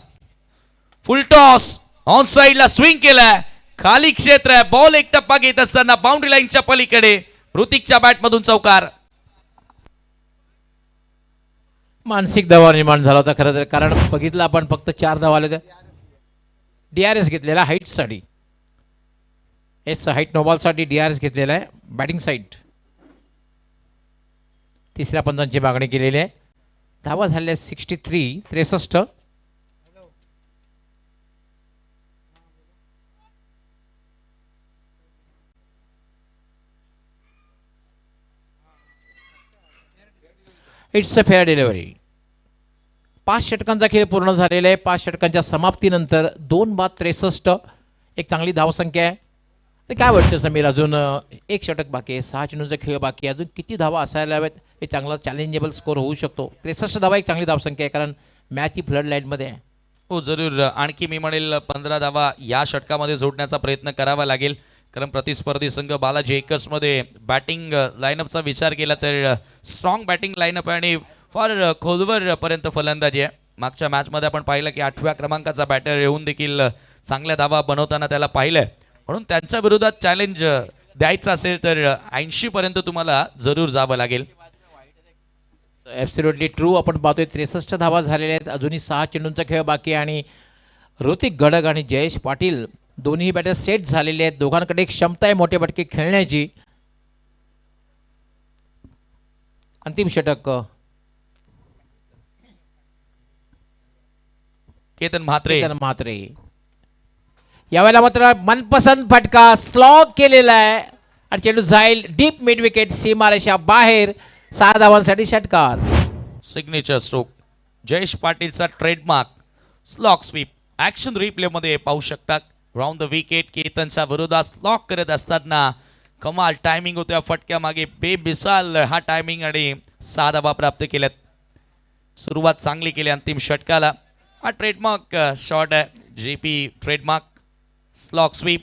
फुल टॉस ऑन साईडला स्विंग केलाय. खाली क्षेत्र आहे. बॉल एक टप्पा घेत असताना बाउंड्री लाईनच्या पलीकडे ऋतिकच्या बॅटमधून चौकार. मानसिक दबाव निर्माण झाला होता खरं तर, कारण बघितलं आपण फक्त 4 धावा आले होते. DRS घेतलेला हाईटसाठी. हाईट नोबॉलसाठी DRS घेतलेला आहे बॅटिंग साईड. 3ऱ्या पंचांची मागणी केलेली आहे. धावा झाल्या 63. It's a fair delivery. 5 षटकांचा खेळ पूर्ण झालेला आहे. 5 षटकांच्या समाप्तीनंतर 2 बाद 63 एक चांगली धावसंख्या आहे. तर काय वाटतं समीर, अजून एक षटक बाकी आहे, 6 चेंडूचा खेळ बाकी आहे, अजून किती धावा असायला हव्यात हे चांगला चॅलेंजेबल स्कोर होऊ शकतो. 63 धावा एक चांगली धावसंख्या आहे, कारण मॅच ही फ्लड लाईनमध्ये आहे. हो जरूर. आणखी मी म्हणेल 15 धावा या षटकामध्ये जोडण्याचा प्रयत्न करावा लागेल, कारण प्रतिस्पर्धी संघ बालाजी एकसमध्ये बॅटिंग लाईनअपचा विचार केला तर स्ट्रॉंग बॅटिंग लाईनअप आणि फार खोलवर पर्यंत फलंदाजी आहे. मागच्या मॅचमध्ये आपण पाहिलं की 8व्या क्रमांकाचा बॅटर येऊन देखील चांगल्या धावा बनवताना त्याला पाहिलंय. म्हणून त्यांच्या विरोधात चॅलेंज द्यायचं असेल तर 80 पर्यंत तुम्हाला जरूर जावं लागेल. Absolutely true. आपण पाहतोय 63 धावा झालेल्या आहेत. अजूनही 6 चेंडूंचा खेळ बाकी आहे आणि ऋतिक गडक आणि जयेश पाटील दोन्ही बॅटर सेट झालेले आहेत. दोघांकडे एक क्षमता आहे मोठे फटके खेळण्याची. अंतिम षटक केतन म्हात्रे. केतन म्हात्रे. यावेळेला मात्र मनपसंत फटका स्लॉग केलेला आहे आणि चेंडू जाईल डीप मिड विकेट सीमारेषा बाहेर. 6 धावांसाठी षटकार. सिग्नेचर स्ट्रोक जयेश पाटीलचा ट्रेडमार्क स्लॉक स्वीप. ॲक्शन रिप्लेमध्ये पाहू शकतात. राऊंड द विकेट केतनच्या विरोधात स्लॉक करत असताना कमाल टायमिंग होत्या फटक्या मागे बेमिसाल हा टायमिंग आणि 6 धावा प्राप्त केल्यात. सुरुवात चांगली केली अंतिम षटकाला. हा ट्रेडमार्क शॉट आहे. JP trademark slog sweep.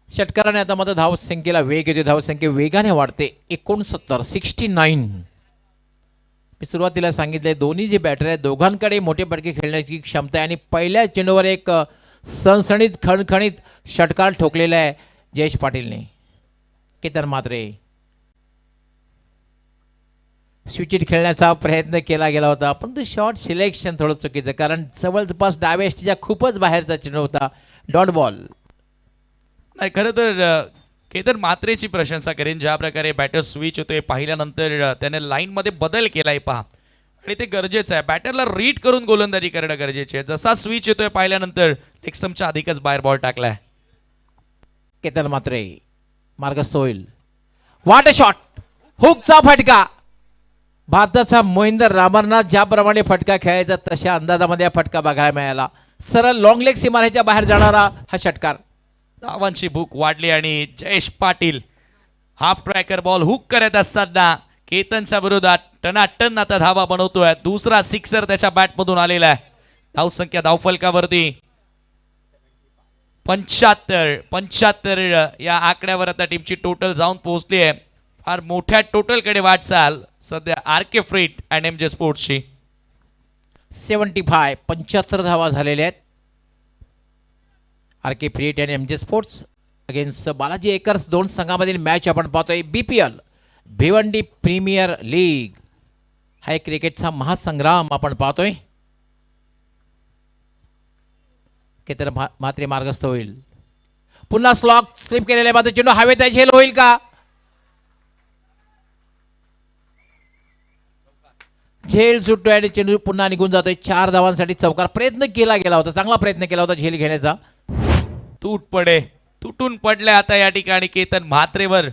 षटकाराने आता मात्र धावसंख्येला वेग येते. धावसंख्या वेगाने वाढते. 69. मी सुरुवातीला सांगितले दोन्ही जे बॅटर आहेत दोघांकडे मोठे फटके खेळण्याची क्षमता आहे आणि पहिल्या चेंडूवर एक सणसणीत खणखणीत षटकार ठोकलेला आहे जयेश पाटीलने. केतन म्हात्रे स्विचिट खेळण्याचा प्रयत्न केला गेला होता पण ते शॉट सिलेक्शन थोडं चुकीचं कारण जवळपास डाव्या एसटीच्या खूपच बाहेरचा चेंडू होता. Dot ball. नाही खरं तर केतन म्हात्रेची प्रशंसा करेन. ज्या प्रकारे बॅटर स्विच होतोय पाहिल्यानंतर त्याने लाईनमध्ये बदल केलाय पहा आणि ते गरजेचं आहे. बॅटरला रीड करून गोलंदाजी करणं गरजेचे आहे. जसा स्विच येतोय पाहिल्यानंतर लेगस्टम्पच्या अधिकच बाहेर बॉल टाकलाय. केतन म्हात्रे मार्गस्थ होईल. What a shot. हुकचा फटका. भारताचा मोहिंदर रामरनाथ ज्याप्रमाणे फटका खेळायचा तशा अंदाजामध्ये हा फटका बघायला मिळाला. सरळ लॉंग लेग सीमारेच्या बाहेर जाणारा हा षटकार. धावांची भूक वाढली आणि Jayesh Patil half tracker ball hook करत असताना केतनच्या विरोधात टनाटन आता धावा बनवतोय. दुसरा सिक्सर त्याच्या बॅटमधून आलेला आहे. धावसंख्या धावफलकावरती 75 या आकड्यावर आता टीमची टोटल जाऊन पोहोचली आहे. फार मोठ्या टोटलकडे वाटचाल सध्या RK फ्रीट अँड MJ स्पोर्ट्सची. 75 धावा झालेल्या आहेत. RK फ्रीट आणि MJ sports against Balaji acres दोन संघामधील मॅच आपण पाहतोय. BPL भिवंडी प्रीमियर लीग हा एक क्रिकेटचा महासंग्राम आपण पाहतोय. केतन म्हात्रे मार्गस्थ होईल. पुन्हा स्लॉक स्लिप केलेल्या बाजू चेंडू हवेत झेल होईल का. झेल सुटतोय आणि चेंडू पुन्हा निघून जातोय. 4 धावांसाठी चौकार. प्रयत्न केला गेला होता. चांगला प्रयत्न केला होता झेल घेण्याचा. तुटून पडले आता या ठिकाणी केतन म्हात्रेवर.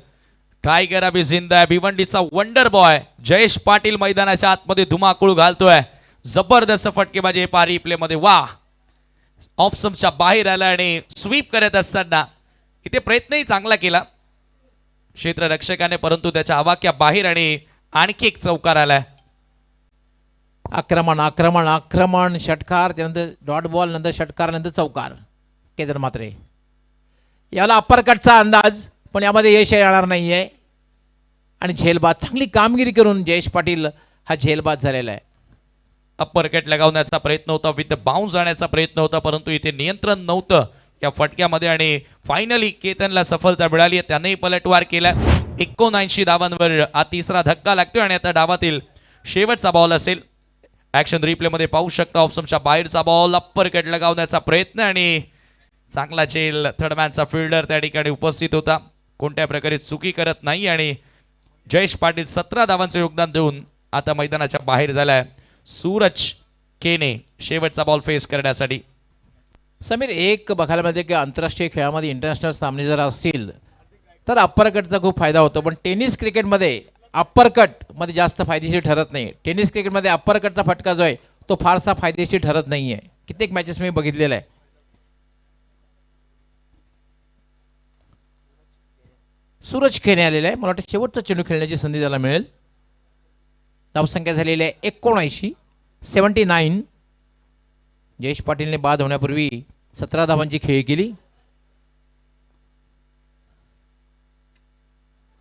टायगर अभि जिंदा. भिवंडीचा वंडर बॉय जयेश पाटील मैदानाच्या आतमध्ये धुमाकूळ घालतोय. जबरदस्त फटकेबाजी पारी प्ले मध्ये. वा ऑप्शनच्या बाहेर आला आणि स्वीप करत असताना इथे प्रयत्नही चांगला केला क्षेत्ररक्षकाने परंतु त्याच्या आवाक्या बाहेर आणि आणखी एक चौकार आलाय. आक्रमण षटकार त्यानंतर डॉट बॉल नंतर षटकार नंतर चौकार. केतन म्हात्रे याला अप्परकटचा अंदाज पण यामध्ये यश येणार नाहीये आणि झेलबाद. चांगली कामगिरी करून जयेश पाटील हा झेलबाद झालेला आहे. अप्परकट लगावण्याचा प्रयत्न होता. विथ बाउन्स जाण्याचा प्रयत्न होता परंतु इथे नियंत्रण नव्हतं या फटक्यामध्ये आणि फायनली केतनला सफलता मिळाली. त्यानेही पलटवार केला. 79 धावांवर हा तिसरा धक्का लागतोय आणि आता डावातील शेवटचा बॉल असेल. ॲक्शन रिप्लेमध्ये पाहू शकता. ऑप्शनच्या बाहेरचा बॉल. अप्परकट लगावण्याचा प्रयत्न आणि चांगला झेल. थर्डमॅनचा फिल्डर त्या ठिकाणी उपस्थित होता. कोणत्या प्रकारे चुकी करत नाही आणि जयेश पाटील 17 धावांचं योगदान देऊन आता मैदानाच्या बाहेर झालाय. सूरज केने शेवटचा बॉल फेस करण्यासाठी. समीर एक बघायला मिळते की आंतरराष्ट्रीय खेळामध्ये इंटरनॅशनल सामने जर असतील तर अप्परकटचा खूप फायदा होतो पण टेनिस क्रिकेटमध्ये अप्परकटमध्ये जास्त फायदेशीर ठरत नाही. टेनिस क्रिकेटमध्ये अप्परकटचा फटका जो आहे तो फारसा फायदेशीर ठरत नाही आहे. कित्येक मॅचेस मी बघितलेला आहे. सूरज खेने आलेला आहे. मला वाटतं शेवटचा चेंडू खेळण्याची संधी त्याला मिळेल. धावसंख्या झालेली आहे 79. जयेश पाटीलने बाद होण्यापूर्वी 17 धावांची खेळी केली.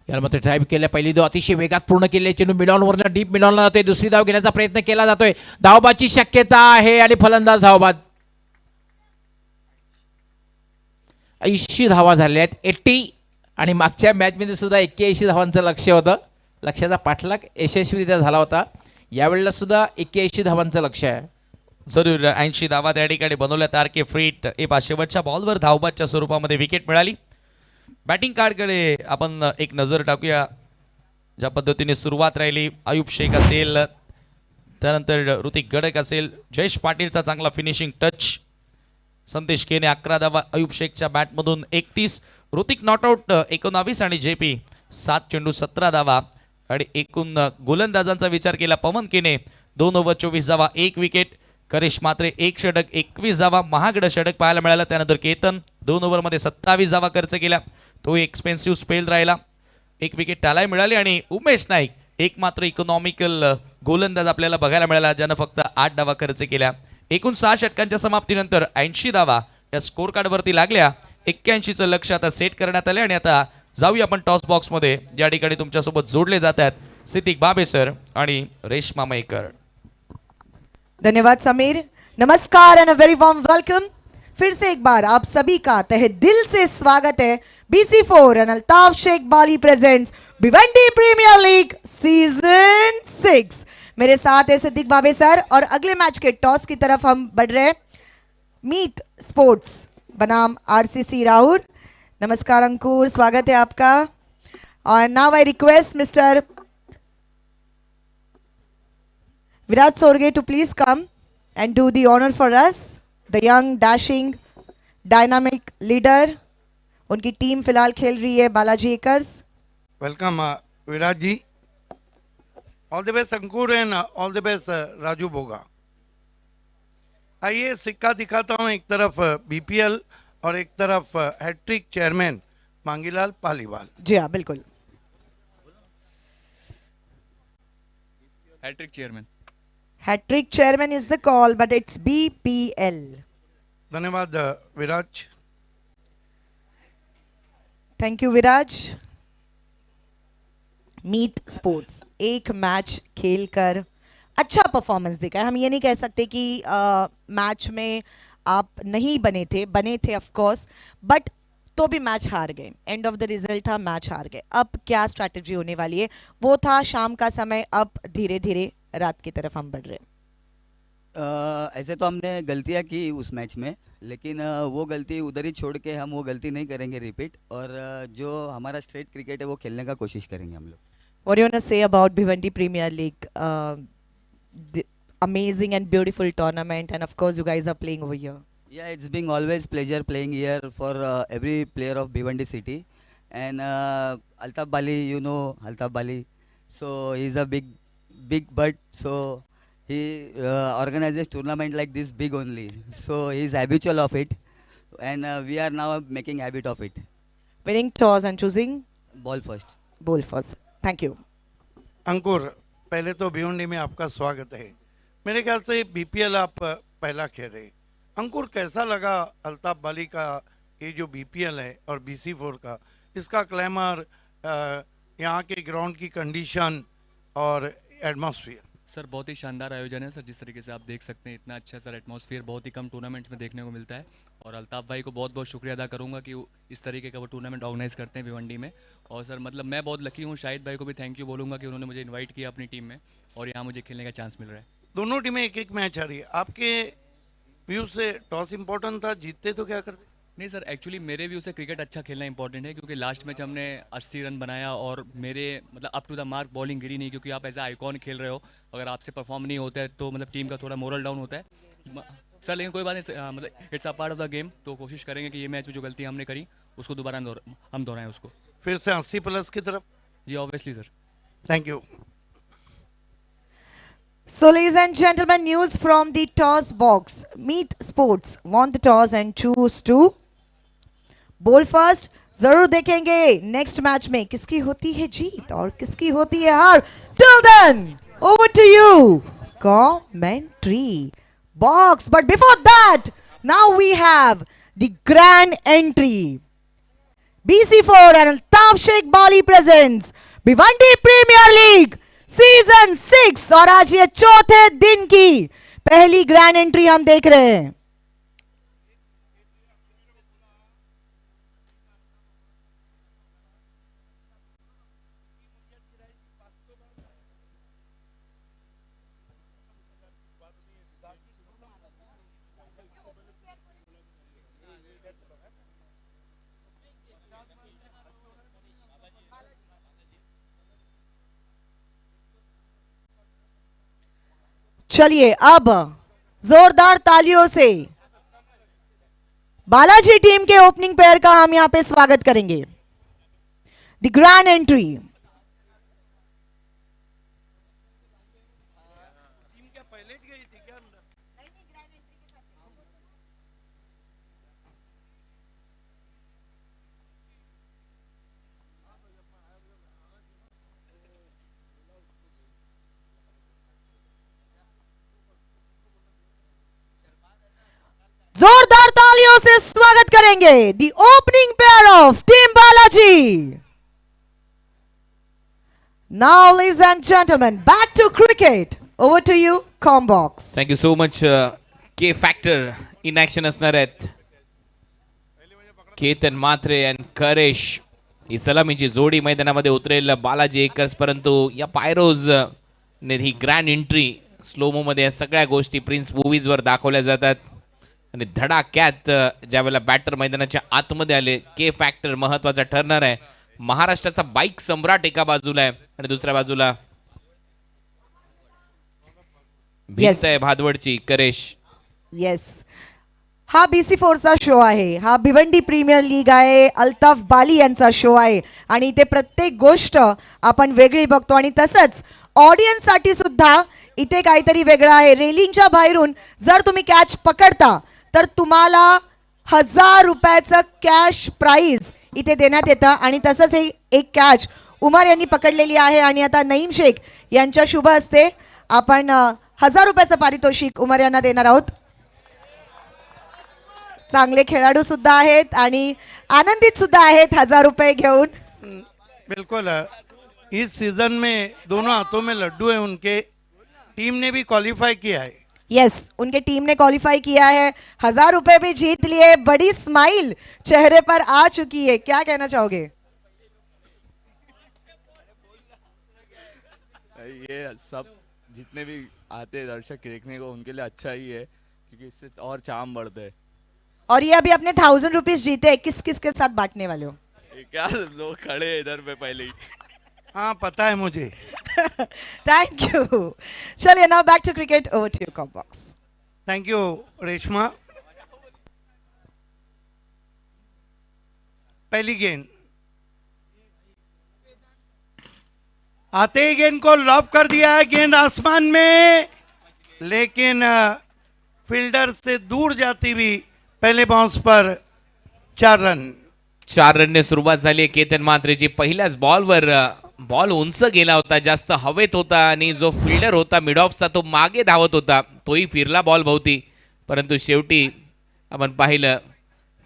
याला मात्र ड्राईव्ह केल्या. पहिली धाव अतिशय वेगात पूर्ण केली. चेंडू मिडॉनवरनं डीप मिडॉनला जातोय. दुसरी धाव घेण्याचा प्रयत्न केला जातोय. धावबादची शक्यता आहे आणि फलंदाज धावबाद. 80 धावा झालेल्या आहेत. 80 आणि मागच्या मॅचमध्ये सुद्धा 81 धावांचं लक्ष्य होतं लक्ष्याचा पाठलाग यशस्वीरित्या झाला होता. यावेळेला सुद्धा 81 धावांचं लक्ष्य आहे. जरूर 80 धावा त्या ठिकाणी बनवल्या. तारके फ्रीट शेवटच्या बॉलवर धावबादच्या स्वरूपामध्ये विकेट मिळाली. बॅटिंग कार्डकडे आपण एक नजर टाकूया. ज्या पद्धतीने सुरुवात राहिली, अयूब शेख असेल, त्यानंतर ऋतिक गडक असेल, जयेश पाटीलचा चांगला फिनिशिंग टच, संदेश केने 11 धावा, अयूब शेखच्या बॅटमधून 31, ऋतिक नॉटआउट 19 आणि जेपी 7 चेंडू 17 धावा. आणि एकूण गोलंदाजांचा विचार केला, पवन केने 2 ओव्हर 24 धावा 1 विकेट, करिश मात्रे 1 षटक 21 धावा, महागड षटक पाहायला मिळाला. त्यानंतर केतन 2 ओव्हरमध्ये 27 धावा खर्च केल्या, तो एक्सपेन्सिव्ह स्पेल राहिला, 1 विकेट त्यालाही मिळाली. आणि उमेश नाईक एक मात्र इकॉनॉमिकल गोलंदाज आपल्याला बघायला मिळाला, ज्यानं फक्त 8 धावा खर्च केल्या. एकूण 6 षटकांच्या समाप्तीनंतर 80 धावा या स्कोर कार्डवरती लागल्या. 81चं लक्ष आता सेट करण्यात आले. आणि आता जाऊया आपण टॉस बॉक्समध्ये, ज्या ठिकाणी तुमच्यासोबत जोडले जात आहेत सिद्दीक बाबे सर आणि रेश्मा मयेकर. धन्यवाद समीर, नमस्कार end a very warm welcome. फिर से एक बार आप सभी का तहे दिल से स्वागत है. BC4 and Altaf Shaikh Bali presents Bhiwandi premier league season 6. मेरे साथ है सिद्दीक बाबे सर और अगले मैच के टॉस की तरफ हम बढ़ रहे हैं. मीत स्पोर्ट्स बनाम RCC राहुल. नमस्कार अंकुर, स्वागत है आपका. और now I request mister Virat Sorge to please come and do the honor for us. The young, dashing, dynamic leader. उनकी टीम फिलहाल खेल रही है Balaji acres. Welcome, Virat ji. All the best, Ankur, and all the best, Raju Boga. आइए सिक्का दिखाता हूँ. एक तरफ BPL और एक तरफ हैट्रिक चेयरमैन मांगीलाल पालीवाल. जी हाँ, बिल्कुल. Hat-trick chairman. Hat-trick chairman is the call, but it's BPL. धन्यवाद Viraj. Thank you Viraj. Meet sports एक मैच खेलकर अच्छा परफॉर्मेंस दिखा है. हम ये नहीं कह सकते कि मैच में आप नहीं बने थे ऑफ कोर्स, बट तो भी मैच हार गए. एंड ऑफ द रिजल्ट था मैच हार गए. अब क्या स्ट्रैटेजी होने वाली है? वो था शाम का समय, अब धीरे धीरे रात की तरफ हम बढ़ रहे हैं. ऐसे तो हमने गलतियां की उस मैच में, लेकिन वो गलती उधर ही छोड़ के हम वो गलती नहीं करेंगे रिपीट. और जो हमारा स्ट्रेट क्रिकेट है वो खेलने का कोशिश करेंगे हम लोग. What do you want to say about Bhiwandi Premier League? The amazing and beautiful tournament, and of course you guys are playing over here. Yeah, it's been always pleasure playing here for every player of Bhiwandi city. And Altaf Bali, you know Altaf Bali, so he's a big bird. So he organizes tournament like this big only. So he's habitual of it, and we are now making habit of it. Winning toss and choosing Ball first. ball first. Thank you. अंकुर, पहले तो भिवंडी में आपका स्वागत है. मेरे ख्याल से BPL आप पहला खेल रहे. अंकुर, कैसा लगा अल्ताफ बाली का ये जो BPL है और BC4 का, इसका क्लैमर, यहाँ के ग्राउंड की कंडीशन और एटमॉस्फेयर? सर बहुत ही शानदार आयोजन है सर. जिस तरीके से आप देख सकते हैं, इतना अच्छा सर एटमॉस्फेयर बहुत ही कम टूर्नामेंट्स में देखने को मिलता है. और अल्ताफ भाई को बहुत बहुत शुक्रिया अदा करूंगा कि वो इस तरीके का वो टूर्नामेंट ऑर्गेनाइज करते हैं भिवंडी में. और सर मतलब मैं बहुत लकी हूँ. शाहिद भाई को भी थैंक यू बोलूँगा कि उन्होंने मुझे इन्वाइट किया अपनी टीम में और यहाँ मुझे खेलने का चांस मिल रहा है. दोनों टीमें एक एक मैच आ रही है. आपके व्यू से टॉस इम्पोर्टेंट था, जीतते तो क्या करते? नहीं सर, एक्चुअली मेरे व्यू से क्रिकेट अच्छा खेलना इंपॉर्टेंट है, क्योंकि लास्ट मैच हमने 80 रन बनाया और मेरे मतलब up to the mark bowling गिरी नहीं, क्योंकि आप एज आइकॉन खेल रहे हो. अगर आपसे परफॉर्म नहीं होता है तो मतलब टीम का थोड़ा मोरल डाउन होता है सर. लेकिन कोई बात नहीं, मतलब it's a part of the game. तो कोशिश करेंगे कि ये मैच में जो गलती हमने करी उसको दोबारा हम दोहराएं उसको. फिर से 80+ की तरफ. जी obviously sir. Thank you. So, ladies and gentlemen, news from the toss box. Meet Sports won the toss and choose to bowl first. जरूर देखेंगे नेक्स्ट मैच में किसकी होती है जीत और किसकी होती है हार. Till then, over to you, commentary box. But before that, now we have the grand entry. BC4 and Altaf Sheikh Bali presents Bhiwandi premier league season 6. और आज ये चौथे दिन की पहली ग्रैंड एंट्री हम देख रहे हैं. चलिए अब जोरदार तालियों से बालाजी टीम के ओपनिंग पेयर का हम यहां पे स्वागत करेंगे। The grand entry. जोरदार तालियों से स्वागत करेंगे the opening pair of team Balaji. Now, ladies and gentlemen, back to cricket. Over to you, Combox. Thank you so much. K factor in action असणार आहेत. केतन मात्रे आणि करेश ही सलामीची जोडी मैदानामध्ये उतरेल बालाजी एकर्स. परंतु या पायरोज ने ही ग्रँड एंट्री स्लोमो मध्ये या सगळ्या गोष्टी प्रिन्स मूवीजवर दाखवल्या जातात आणि धडाक्यात ज्यावेळेला बॅटर मैदानाच्या आतमध्ये आले के फॅक्टर महत्वाचा ठरणार आहे. महाराष्ट्राचा बाईक सम्राट एका बाजूला आहे आणि दुसऱ्या बाजूला भिंत आहे भादवडची करेश. येस, हा BC4चा शो आहे, हा भिवंडी प्रीमियर लीग आहे, अल्ताफ बाली यांचा शो आहे आणि ते प्रत्येक गोष्ट आपण वेगळी बघतो आणि तसंच ऑडियन्स साठी सुद्धा इथे काहीतरी वेगळं आहे. रेलिंगच्या बाहेरून जर तुम्ही कॅच पकडता तर तुम्हाला 1000 रुपयाचं कॅश प्राइज इथे देण्यात येतं आणि तसंच हे एक कॅच उमर यांनी पकडलेली आहे आणि आता नईम शेख यांच्या शुभ हस्ते आपण 1000 रुपयाचं पारितोषिक उमर यांना देणार आहोत. चांगले खेळाडू सुद्धा आहेत आणि आनंदित सुद्धा आहेत 1000 रुपये घेऊन. बिल्कुल इस सीजन में दोनों हाथों में लड्डू है उनके. टीम ने भी क्वालिफाई किया है. यस, उनके टीम ने क्वालिफाई किया है, 1000 रुपए भी जीत लिए. बड़ी स्माइल चेहरे पर आ चुकी है. क्या कहना चाहोगे? ये सब जितने भी आते हैं दर्शक देखने को उनके लिए अच्छा ही है क्योंकि इससे और चाम बढ़ते हैं. और ये अभी अपने 1000 रुपीज जीते, किस किस के साथ बांटने वाले हो? ये क्या लोग खड़े हैं इधर पे पहले ही. हाँ पता है मुझे. Thank you. चलिए now back to cricket. Over to you combox. Thank you Reshma. पहली गेंद आते ही गेंद को लॉब कर दिया है. गेंद आसमान में लेकिन फील्डर से दूर जाती हुई पहले बाउंस पर 4 रन. 4 रनने सुरुवात झाली आहे केतन मात्रेची. पहिल्याच बॉलवर बॉल उंच गेला होता, जास्त हवेत होता आणि जो फिल्डर होता मिड ऑफचा तो मागे धावत होता, तोही फिरला बॉल भोवती. परंतु शेवटी आपण पाहिलं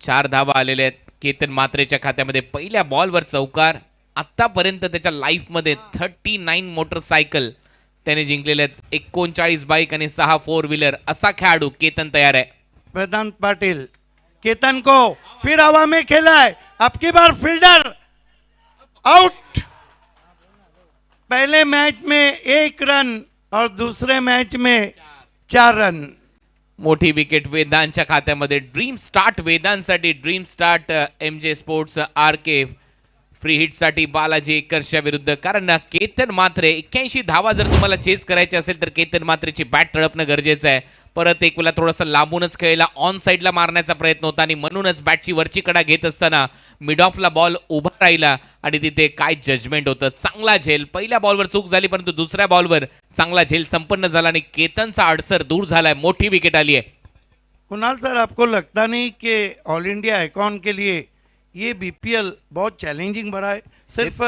4 धावा आलेल्या आहेत केतन मात्रेच्या खात्यामध्ये. पहिल्या बॉलवर चौकार. आत्तापर्यंत त्याच्या लाईफमध्ये 39 मोटरसायकल त्याने जिंकलेले आहेत, 39 बाईक आणि 6 4 व्हीलर. असा खेळाडू केतन तयार आहे. वेदांत पाटिल केतन को फिर हवा में खेला है. अब की बार फील्डर आउट. पहले मैच में 1 रन और दूसरे मैच में 4 रन. मोठी विकेट वेदांतच्या खात्यामध्ये. ड्रीम स्टार्ट वेदांतसाठी. Dream start MJ sports RK free हिटसाठी बालाजी एकर्सच्या विरुद्ध. कारण केतन मात्रे 81 धावा जर तुम्हाला चेस करायचे असेल तर केतन मात्रेची बॅट तळपणं गरजेचं आहे. परत एक वेळा थोडासा लांबूनच खेळला, ऑन साईडला मारण्याचा प्रयत्न होता आणि म्हणूनच बॅटची वरची कडा घेत असताना मिड ऑफला बॉल उभा राहिला आणि तिथे काय जजमेंट होतं. चांगला झेल. पहिल्या बॉलवर चूक झाली परंतु दुसऱ्या बॉलवर चांगला झेल संपन्न झाला आणि केतनचा अडसर दूर झालाय. मोठी विकेट आली आहे. कुणाल सर, आपको लगता नहीं कि ऑल इंडिया आइकॉन के लिए ये BPL बहुत चैलेंजिंग बना है? सिर्फ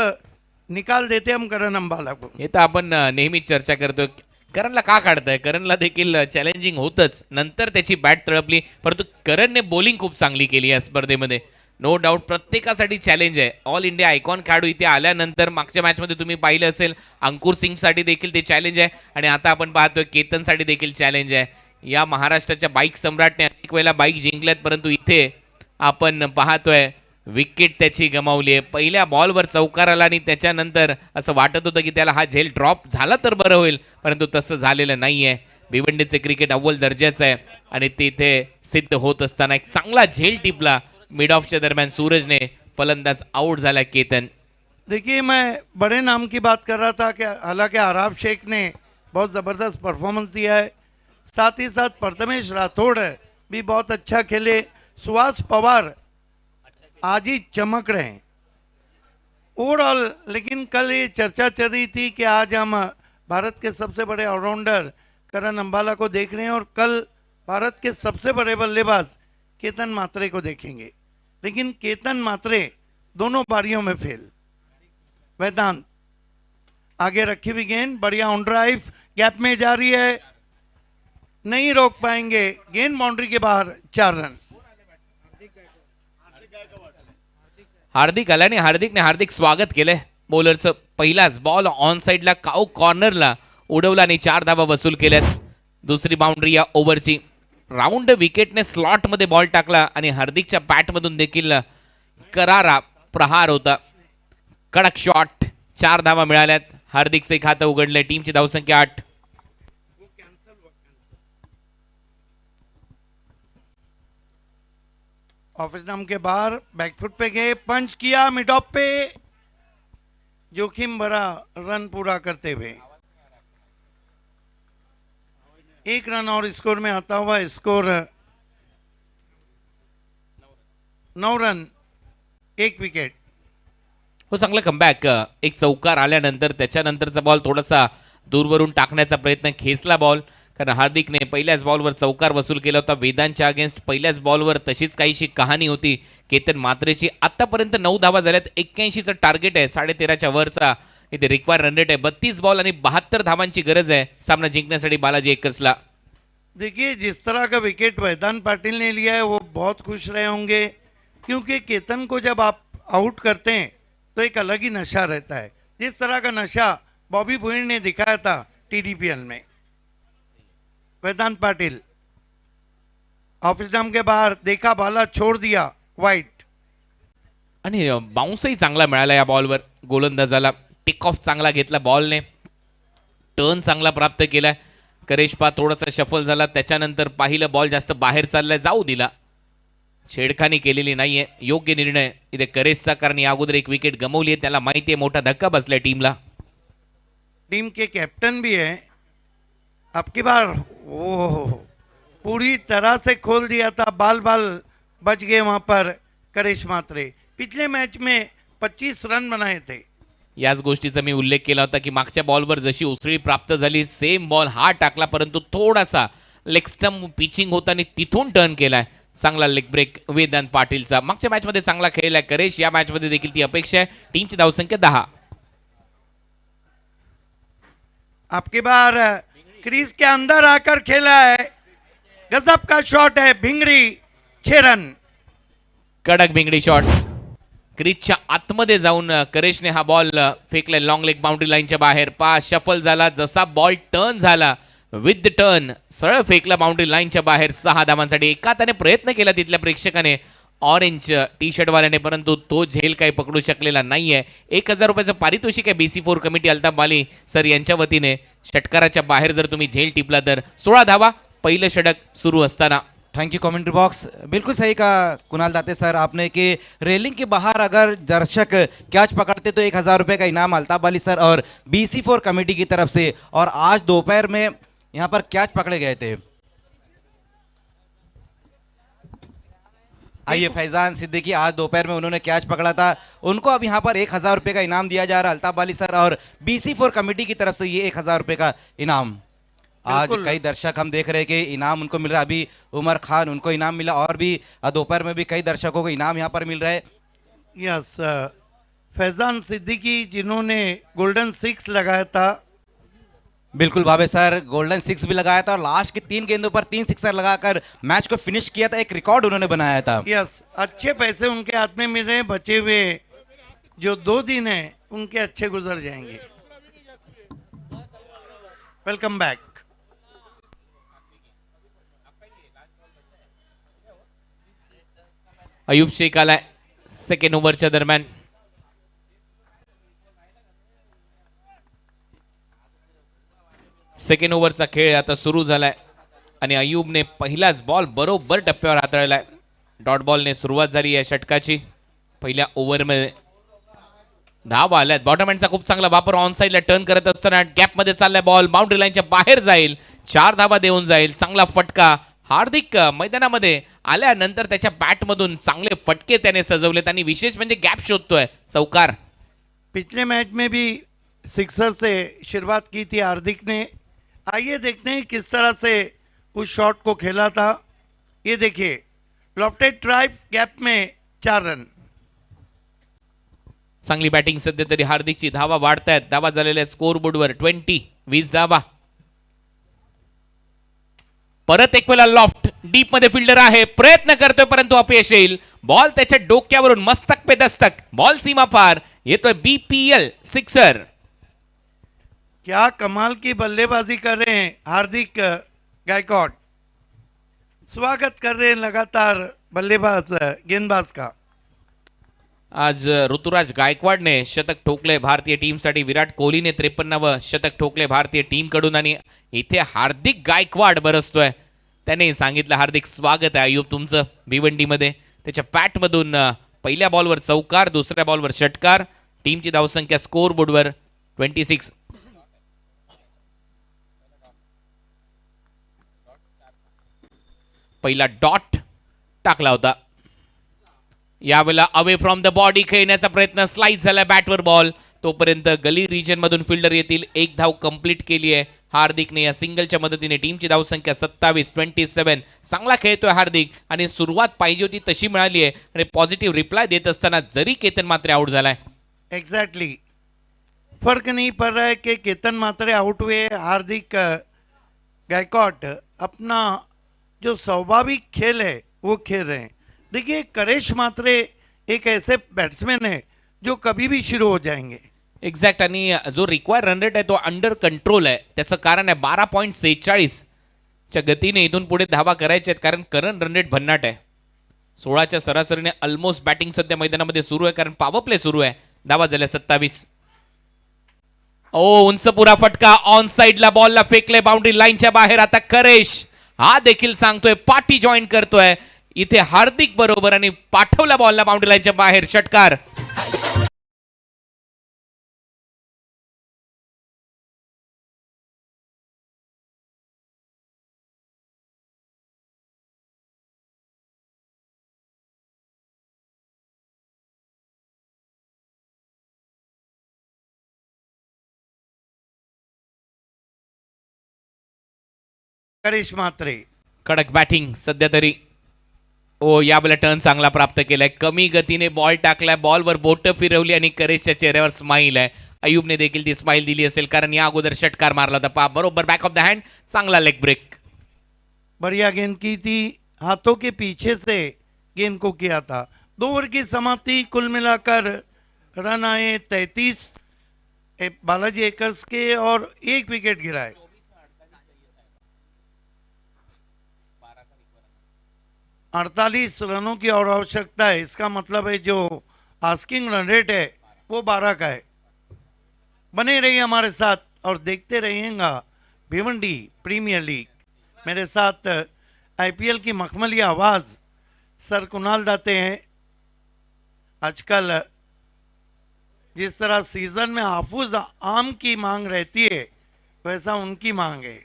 निकाल देते हम करण अंबाला को. हे तर आपण नेहमीच चर्चा करतो. करणला का काढताय? करणला देखील चॅलेंजिंग होतच. नंतर त्याची बॅट तळपली परंतु करणने बॉलिंग खूप चांगली केली या स्पर्धेमध्ये. नो डाऊट प्रत्येकासाठी चॅलेंज आहे. ऑल इंडिया आयकॉन खेळाडू इथे आल्यानंतर मागच्या मॅचमध्ये तुम्ही पाहिलं असेल अंकुर सिंगसाठी देखील ते चॅलेंज आहे आणि आता आपण पाहतोय केतनसाठी देखील चॅलेंज आहे. या महाराष्ट्राच्या बाईक सम्राटने अनेक वेळेला बाईक जिंकल्यात परंतु इथे आपण पाहतोय विकेट त्याची गमावली आहे. पहिल्या बॉलवर चौकार आला आणि त्याच्यानंतर असं वाटत होतं की त्याला हा झेल ड्रॉप झाला तर बरं होईल परंतु तसं झालेलं नाही आहे. भिवंडीचे क्रिकेट अव्वल दर्जाचं आहे आणि तिथे सिद्ध होत असताना एक चांगला झेल टिपला मिड ऑफच्या दरम्यान सूरजने, फलंदाज आउट झाला केतन. देखिए, मैं बड़े नाम की बात कर रहा था कि हालांकि आराफ शेख ने बहुत ज़बरदस्त परफॉर्मेंस दिया है, साथ ही साथ प्रथमेश राठौड़ भी बहुत अच्छा खेले, सुहास पवार आज ही चमक रहे हैं ओवरऑल. लेकिन कल ये चर्चा चल रही थी कि आज हम भारत के सबसे बड़े ऑलराउंडर करण अंबाला को देख रहे हैं और कल भारत के सबसे बड़े बल्लेबाज केतन मात्रे को देखेंगे, लेकिन केतन मात्रे दोनों पारियों में फेल. वेदांत आगे रखी हुई गेंद, बढ़िया ऑन ड्राइव, गैप में जा रही है, नहीं रोक पाएंगे, गेंद बाउंड्री के बाहर, 4 रन. हार्दिक आला आणि हार्दिक स्वागत केलंय बॉलरचं. पहिलाच बॉल ऑन साईडला काऊ कॉर्नरला उडवला आणि 4 धावा वसूल केल्यात. दुसरी बाउंड्री या ओव्हरची. राऊंड विकेटने स्लॉटमध्ये बॉल टाकला आणि हार्दिकच्या बॅटमधून देखील करारा प्रहार होता. कडक शॉट, 4 धावा मिळाल्यात. हार्दिकचे खातं उघडले. टीमची धावसंख्या 8. ऑफिस नाम के बाहर बैकफुट पे गए, पंच किया मिड ऑफ पे, जोखिम भरा रन पूरा करते हुए 1 रन और स्कोर में आता हुआ स्कोर 9 रन 1 विकेट. हो, चांगलं कमबॅक. एक चौकार आल्यानंतर त्याच्यानंतरचा बॉल थोडासा दूरवरून टाकण्याचा प्रयत्न, खेचला बॉल, कारण हार्दिकने पहिल्याच बॉलवर चौकार वसूल केला होता. वेदांच्या अगेन्स्ट पहिल्याच बॉलवर तशीच काहीशी कहाणी होती केतन मात्रेची. आतापर्यंत 9 धावा झाल्यात. 81चं टार्गेट आहे, 13.5च्या वरचा इथे रिक्वायर रन रेट आहे. 32 बॉल आणि 72 धावांची गरज आहे सामना जिंकण्यासाठी बालाजी एकर्सला. देखिए, जिस तरह का विकेट वेदांत पाटिल ने लिया है वो बहुत खुश रहे होंगे, क्योंकि केतन को जब आप आउट करते हैं तो एक अलग ही नशा रहता है. जिस तरह का नशा बॉबी भुईर ने दिखाया था TDPL में. वेदांत पाटिल ऑफिस नाम के बाहर, देखा बाला छोड़ दिया वाइट. आणि बाउन्सही चांगला मिळाला या बॉलवर गोलंदाजाला. टेक ऑफ चांगला घेतला बॉलने, टर्न चांगला प्राप्त केलाय. करेशपा थोडासा शफल झाला, त्याच्यानंतर पाहिलं बॉल जास्त बाहेर चाललाय, जाऊ दिला. छेडखानी केलेली नाहीये. योग्य निर्णय इथे करेशचा, कारण या अगोदर एक विकेट गमवली आहे. त्याला माहिती आहे मोठा धक्का बसलाय टीमला. टीम के कैप्टन भी है. अब की बार वो पूरी तरह से खोल दिया था, बाल बच गए वहां पर करेश मात्रे. पिछले मैच में 25 रन बनाए थे. याच गोष्टीचा मी उल्लेख केला होता की मागच्या बॉलवर जशी उसळी प्राप्त झाली, सेम बॉल हा टाकला, परंतु थोडासा लेग स्टंप पिचिंग होता आणि तिथून टर्न केलाय. चांगला लेग ब्रेक वेदांत पाटीलचा. मागच्या मॅचमध्ये चांगला खेळलाय करेश, या मॅचमध्ये देखील ती अपेक्षा आहे. टीमची धावसंख्या 10. आपकी बार क्रीज के अंदर आकर खेला है, गजब का शॉट है, भिंगरी, 6 रन. कडक भिंगडी शॉट. क्रीजच्या आतमध्ये जाऊन करेशने हा बॉल फेकलाय लॉंग लेग बाउंड्री लाईनच्या बाहेर. शफल झाला, जसा बॉल टर्न झाला विथ द टर्न सरळ फेकला बाउंड्री लाईनच्या बाहेर. 6 धावांसाठी. एका हाताने प्रयत्न केला तिथल्या प्रेक्षकाने, ऑरेंज टी शर्टवाल्याने, परंतु तो झेल काही पकडू शकलेला नाहीये. 1000 रुपयाचं पारितोषिक आहे BC4 committee Altaf Bali sir यांच्या वतीने. षटकाराच्या बाहेर जर तुम्ही झेल टिपला तर 16 धावा पहिलं षटक सुरू असताना. Thank you commentary box. बिल्कुल सही कहा कुणाल दाते सर आपने कि रेलिंग के बाहर अगर दर्शक कैच पकड़ते तो 1000 रुपये का इनाम अल्ताफ अली सर और BC4 कमेटी की तरफ से. और आज दोपहर में यहाँ पर कैच पकड़े गए थे. आइए, फैजान सिद्दीकी आज दोपहर में उन्होंने कैच पकड़ा था, उनको अब यहाँ पर 1000 रुपये का इनाम दिया जा रहा है अल्ताफ अली सर और BC4 कमेटी की तरफ से ये 1000 रुपये का इनाम. आज कई दर्शक हम देख रहे हैं कि इनाम उनको मिल रहा है. अभी उमर खान उनको इनाम मिला और भी दोपहर में भी कई दर्शकों को इनाम यहाँ पर मिल रहा है. यस, फैजान सिद्दीकी जिन्होंने गोल्डन 6 लगाया था. बिल्कुल भावे सर, गोल्डन 6 भी लगाया था और लास्ट की 3 गेंदों पर 3 सिक्सर लगाकर मैच को फिनिश किया था. एक रिकॉर्ड उन्होंने बनाया था. यस, अच्छे पैसे उनके हाथ में मिल रहे हैं. बचे हुए जो 2 दिन हैं उनके अच्छे गुजर जाएंगे. Welcome back. अयूब शेख आलाय सेकंड ओव्हरच्या दरम्यान. सेकंड ओव्हरचा खेळ आता सुरू झालाय आणि अयूबने पहिलाच बॉल बरोबर टप्प्यावर हाताळलाय. डॉट बॉलने सुरुवात झाली या षटकाची. पहिल्या ओव्हरमध्ये धावा आल्यात. बॉटम हँडचा खूप चांगला वापर ऑन साईडला टर्न करत असताना गॅपमध्ये चाललाय बॉल, बाउंड्री लाईनच्या बाहेर जाईल, 4 धावा देऊन जाईल. चांगला फटका. हार्दिक मैदानामध्ये आल्यानंतर त्याच्या बॅटमधून चांगले फटके त्याने सजवलेत आणि विशेष म्हणजे गॅप शोधतोय. चौकार. पिछले मैच में भी सिक्सर से शुरुआत की थी हार्दिक ने. आइए देखते हैं किस तरह से उस शॉट को खेला था. ये देखिए, लॉफ्टेड ड्राइव, गैप में 4 रन. चांगली बॅटिंग सध्या तरी हार्दिकची. धावा वाढतायत. धावा झालेल्या स्कोर बोर्डवर 20 धावा. परत एक वेळा लॉफ्ट. डीप मध्ये फिल्डर आहे, प्रयत्न करतोय परंतु अपयश येईल. बॉल त्याच्या डोक्यावरून मस्तक पे दस्तक. बॉल सीमा पार. येतोय BPL सिक्सर. क्या कमाल की बल्लेबाजी कर रहे हैं हार्दिक गायकवाड. स्वागत कर रहे हैं लगातार बल्लेबाज गेंदबाज का. आज ऋतुराज गायकवाडने शतक ठोकले भारतीय टीमसाठी. विराट कोहलीने 53व शतक ठोकले भारतीय टीम कडून आणि इथे हार्दिक गायकवाड बरसतोय. त्याने सांगितलं हार्दिक स्वागत आहे अयूब तुमचं भिवंडीमध्ये. त्याच्या पॅटमधून पहिल्या बॉलवर चौकार, दुसऱ्या बॉलवर षटकार. टीमची धावसंख्या स्कोर बोर्डवर 26. पहिला डॉट टाकला होता. यावेळेला अवे फ्रॉम द बॉडी खेळण्याचा प्रयत्न. स्लाइस झाला बॅटवर बॉल. तोपर्यंत गली रिजन मधून फिल्डर येतील. 1 धाव कंप्लीट केली आहे हार्दिकने या सिंगलच्या मदतीने. टीमची धावसंख्या 27. चांगला खेळतोय हार्दिक आणि सुरुवात पाहिजे होती तशी मिळाली आहे आणि पॉझिटिव्ह रिप्लाय देत असताना जरी केतन मात्रे आउट झालाय. एग्जैक्टली फर्क नहीं पड़ रहा है कि केतन मात्रे आउट हुए. हार्दिक गायकवाड अपना जो स्वाभाविक खेल है वो खेल रहे हैं. देखिए, करेश मात्रे एक ऐसे बैट्समैन है जो कभी भी शुरू हो जाएंगे. एक्झॅक्ट. आणि जो रिक्वायर रन रेट आहे तो अंडर कंट्रोल आहे. त्याचं कारण आहे 12.46 च्या गतीने इथून पुढे धावा करायच्या आहेत कारण करंट रन रेट भन्नाट आहे. 16च्या सरासरीने ऑलमोस्ट बॅटिंग सध्या मैदानामध्ये सुरू आहे कारण पॉवर प्ले सुरू आहे. धावा झाल्या 27. उंच पुरा फटका. ऑन साइडला बॉलला फेकले बाउंड्री लाईनच्या बाहेर. आता करेश हा देखील सांगतोय, पाठी जॉईन करतोय इथे हार्दिक बरोबर आणि पाठवला बॉलला बाउंड्री लाईनच्या बाहेर. षटकार. करेश मात्रे. कडक बॅटिंग सध्या तरी. यावेळेला टर्न चांगला प्राप्त केलाय. कमी गतीने बॉल टाकलाय. बॉलवर बोट फिरवली आणि करेशच्या चेहऱ्यावर स्माइल आहे. अयूबने देखील ती स्माइल दिली असेल कारण या अगोदर षटकार मारला होता. पा बरोबर बॅक ऑफ द हँड. चांगला लेग ब्रेक. बढ़िया गेंद की थी. हाथों के पीछे से गेंद को किया था. 2 ओवर की समाप्ति. कुल मिलाकर रन आए 33 बालाजी एकर्स के और 1 विकेट गिरा है. 48 रनों की और आवश्यकता है. इसका मतलब है जो आस्किंग रन रेट है वो 12 का है. बने रहिए हमारे साथ और देखते रहिएगा भिवंडी प्रीमियर लीग. मेरे साथ IPL की मखमली आवाज़ सर कुणाल दाते हैं. आजकल जिस तरह सीजन में हाफूज आम की मांग रहती है वैसा उनकी मांग है.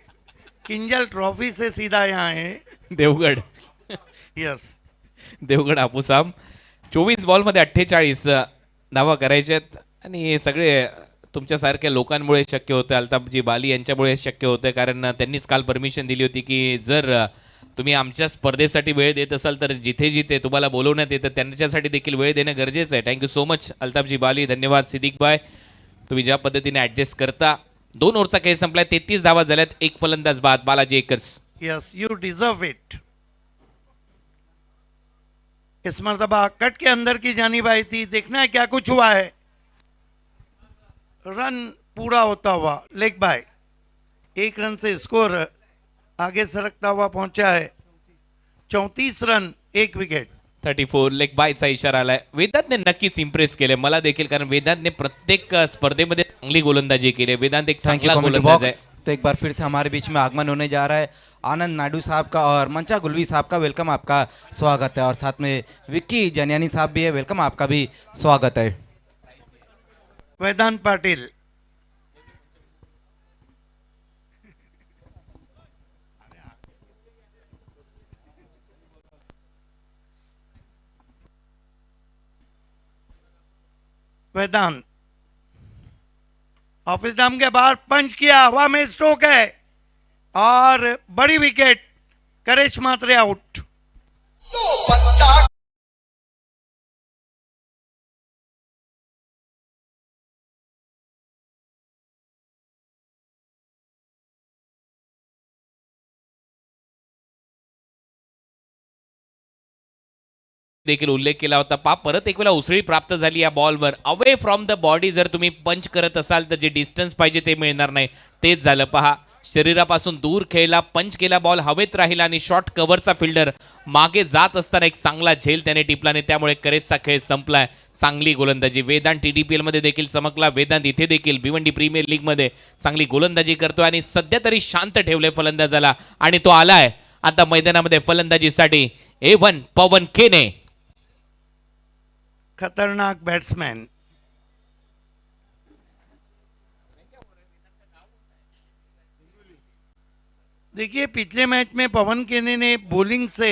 किंजल ट्रॉफी से सीधा यहाँ है. देवगड. यस. देवगड हापूसाम. 24 बॉलमध्ये 48 धावा करायच्यात आणि हे सगळे तुमच्यासारख्या लोकांमुळे शक्य होतं. अल्ताफजी बाली यांच्यामुळे शक्य होतं कारण त्यांनीच काल परमिशन दिली होती की जर तुम्ही आमच्या स्पर्धेसाठी वेळ देत असाल तर जिथे जिथे तुम्हाला बोलवण्यात येतं त्यांच्यासाठी देखील वेळ देणं गरजेचं आहे. थँक्यू सो मच अल्ताफजी बाली. धन्यवाद सिद्दीक भाई, तुम्ही ज्या पद्धतीने ॲडजस्ट करता. 2 ओव्हरचा खेळ संपलाय. 33 धावा झाल्यात. 1 फलंदाज बाद Balaji acres. Yes, you deserve it. इस मर्तबा कट के अंदर की जानिब आई थी. देखना है क्या कुछ हुआ है. रन पूरा होता हुआ लेग बाय. 1 रन से स्कोर आगे सरकता हुआ पहुंचा है. 34 रन 1 विकेट. 34 लेग बायचा इशारा आलाय. वेदांतने नक्कीच इम्प्रेस केले मला देखील कारण वेदांतने प्रत्येक स्पर्धेमध्ये चांगली गोलंदाजी केली. वेदांत एक चांगला गोलंदाज आहे. तो एक बार फिर से हमारे बीच में आगमन होने जा रहा है आनंद नायडू साहब का और मंचा गुलवी साहब का। वेलकम, आपका स्वागत है। और साथ में विक्की जनियानी साहब भी है, वेलकम, आपका भी स्वागत है। वेदांत पाटिल। वेदांत ऑफिस डाम के बाहर पंच किया, हवा में स्ट्रोक है और बड़ी विकेट, करेश मात्रे आउट। देखील उल्लेख केला होता पा परत एक वेळा उसळी प्राप्त झाली या बॉलवर अवे फ्रॉम द बॉडी. जर तुम्ही पंच करत असाल तर जे डिस्टन्स पाहिजे ते मिळणार नाही, तेच झालं. पहा, शरीरापासून दूर खेळला, पंच केला, बॉल हवेत राहिला आणि शॉर्ट कव्हरचा फिल्डर मागे जात असताना एक चांगला झेल त्याने टिपला आणि त्यामुळे करेसचा खेळ संपलाय. चांगली गोलंदाजी. वेदांत TDPL मध्ये देखील चमकला. वेदांत इथे देखील भिवंडी प्रीमियर लीग मध्ये चांगली गोलंदाजी करतोय आणि सध्या तरी शांत ठेवले फलंदाजाला आणि तो आलाय आता मैदानामध्ये फलंदाजीसाठी. A1 पवन केने. खतरनाक बैट्समैन। देखिए, पिछले मैच में पवन केने ने bowling say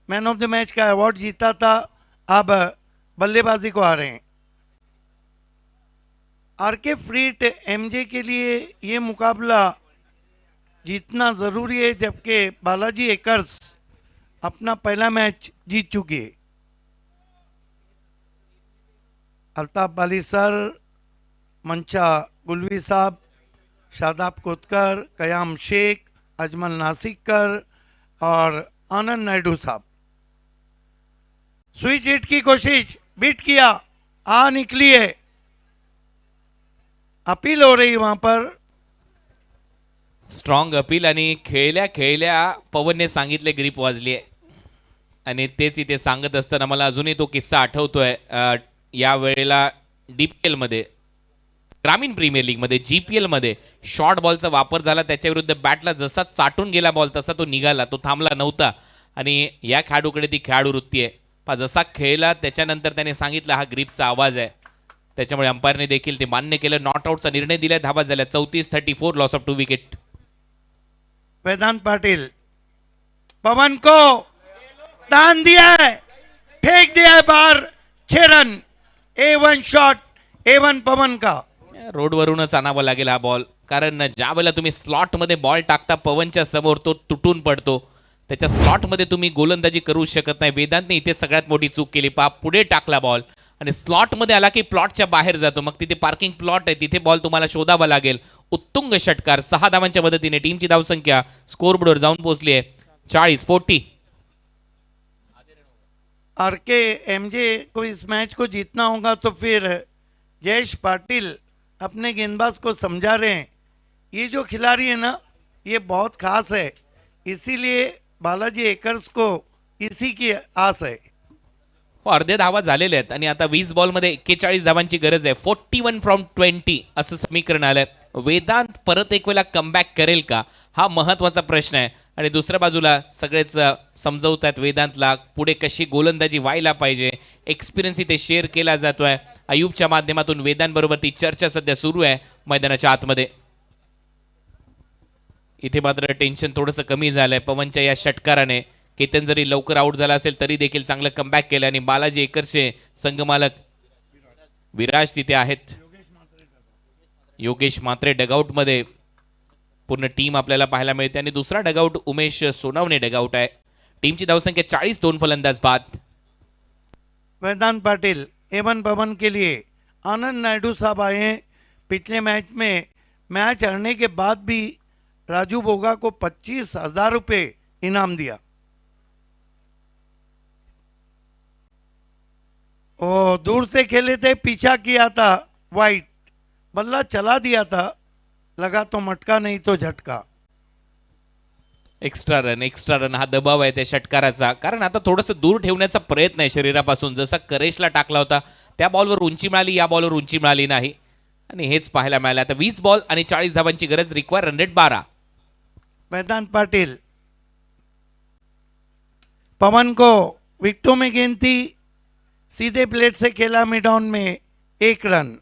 man of the match का अवार्ड जीता था, अब बल्लेबाजी को आ रहे हैं। RK फ्रीट MJ के लिए ये मुकाबला जीतना जरूरी है, जबकि बालाजी एकर्स अपना पहला मैच जीत चुकी है। अल्ताफ बाली सर, मंचा गुलवी साहब, शादाब कोतकर, कयाम शेख, अजमल नासिकर और आनंद नायडू साहब। स्विच हिट की कोशिश, बीट किया, आ निकली है, अपील हो रही वहां पर। स्ट्रॉंग अपील आणि खेळल्या खेळल्या पवनने सांगितले ग्रीप वाजली आहे आणि तेच इथे सांगत असताना मला अजूनही तो किस्सा आठवतोय. या वेळेला DPL मध्ये, ग्रामीण प्रीमियर लीग मध्ये, GPL मध्ये शॉर्ट बॉलचा वापर झाला. त्याच्या विरुद्ध बॅटला जसा चाटून गेला बॉल तसा तो निघाला, तो थांबला नव्हता आणि या खेळाडूकडे ती खेळाडू वृत्ती आहे. पहा, जसा खेळला त्याच्यानंतर त्याने सांगितलं हा ग्रीपचा आवाज आहे, त्याच्यामुळे अंपायरने देखील ते मान्य केलं. नॉट आउटचा निर्णय दिलाय. धावा झाल्या 34-34, loss of 2 wicket. Vedant Patil, Pawan को तान दिया है, फेंक दिया है बाहर, 6 रन। A1 शॉट, A1 पवन का। रोडवरूनच आणावा लागेल हा बॉल, कारण ज्या वेळेला तुम्ही स्लॉटमध्ये बॉल टाकता पवनच्या समोर तो तुटून पडतो. त्याच्या स्लॉटमध्ये तुम्ही गोलंदाजी करू शकत नाही. वेदांतने इथे सगळ्यात मोठी चूक केली. पहा, पुढे टाकला बॉल आणि स्लॉटमध्ये आला की प्लॉटच्या बाहेर जातो. मग तिथे पार्किंग प्लॉट आहे, तिथे बॉल तुम्हाला शोधावा लागेल. उत्तुंग षटकार 6 धावांच्या मदतीने टीमची धावसंख्या स्कोरबोर्डवर जाऊन पोहोचली आहे 40-40. RK MJ को इस मैच को जीतना होगा, तो फिर जयेश पाटिल अपने गेंदबाज को समझा रहे हैं ये जो खिलाड़ी है ना, ये बहुत खास है, इसीलिए बालाजी एकर्स को इसी की आस है. अर्ध्या धावा झालेल्या आहेत आणि आता 20 बॉलमध्ये 41 धावांची गरज आहे. 41 फ्रॉम 20 असं समीकरण आलंय. वेदांत परत एक वेळा कमबॅक करेल का, हा महत्वाचा प्रश्न आहे. आणि दुसऱ्या बाजूला सगळेच समजवतात वेदांतला पुढे कशी गोलंदाजी व्हायला पाहिजे. एक्सपिरियन्स इथे शेअर केला जातोय. अयूबच्या माध्यमातून वेदांत बरोबर ती चर्चा सध्या सुरू आहे मैदानाच्या आतमध्ये. इथे मात्र टेन्शन थोडंसं कमी झालंय पवनच्या या षटकाराने. केतन जरी लवकर आउट झाला असेल तरी देखील चांगलं कमबॅक केलं आणि बालाजी एकरचे संघमालक विराज तिथे आहेत. योगेश मात्रे डगआउट मध्ये पूर्ण टीम आपल्याला पाहायला मिळते आणि दुसरा डगआउट उमेश सोनावणे डगआउट आहे. टीमची धावसंख्या 40, 2 फलंदाज बाद. वेदांत पाटिल A1 पवन के लिए आनंद नायडू साहब आए हैं. पिछले मैच में मैच हारने के बाद भी राजू बोगा को 25,000 रुपये इनाम दिया. ओ दूर से खेले थे, पीछा किया था, वाइट बल्ला चला दिया था, लगा तो मटका नहीं तो झटका. एक्स्ट्रा रन हा दबाव आहे त्या षटकाराचा. कारण आता थोडंसं दूर ठेवण्याचा प्रयत्न आहे शरीरापासून. जसा करेशला टाकला होता त्या बॉलवर उंची मिळाली, या बॉलवर उंची मिळाली नाही. आणि हेच पाहायला मिळालं. आता 20 बॉल आणि 40 धावांची गरज, require run rate 12. Vedant Patil, Pawan को विकेटों में गेंद थी, सीधे प्लेट से खेला मिड ऑन में 1 रन.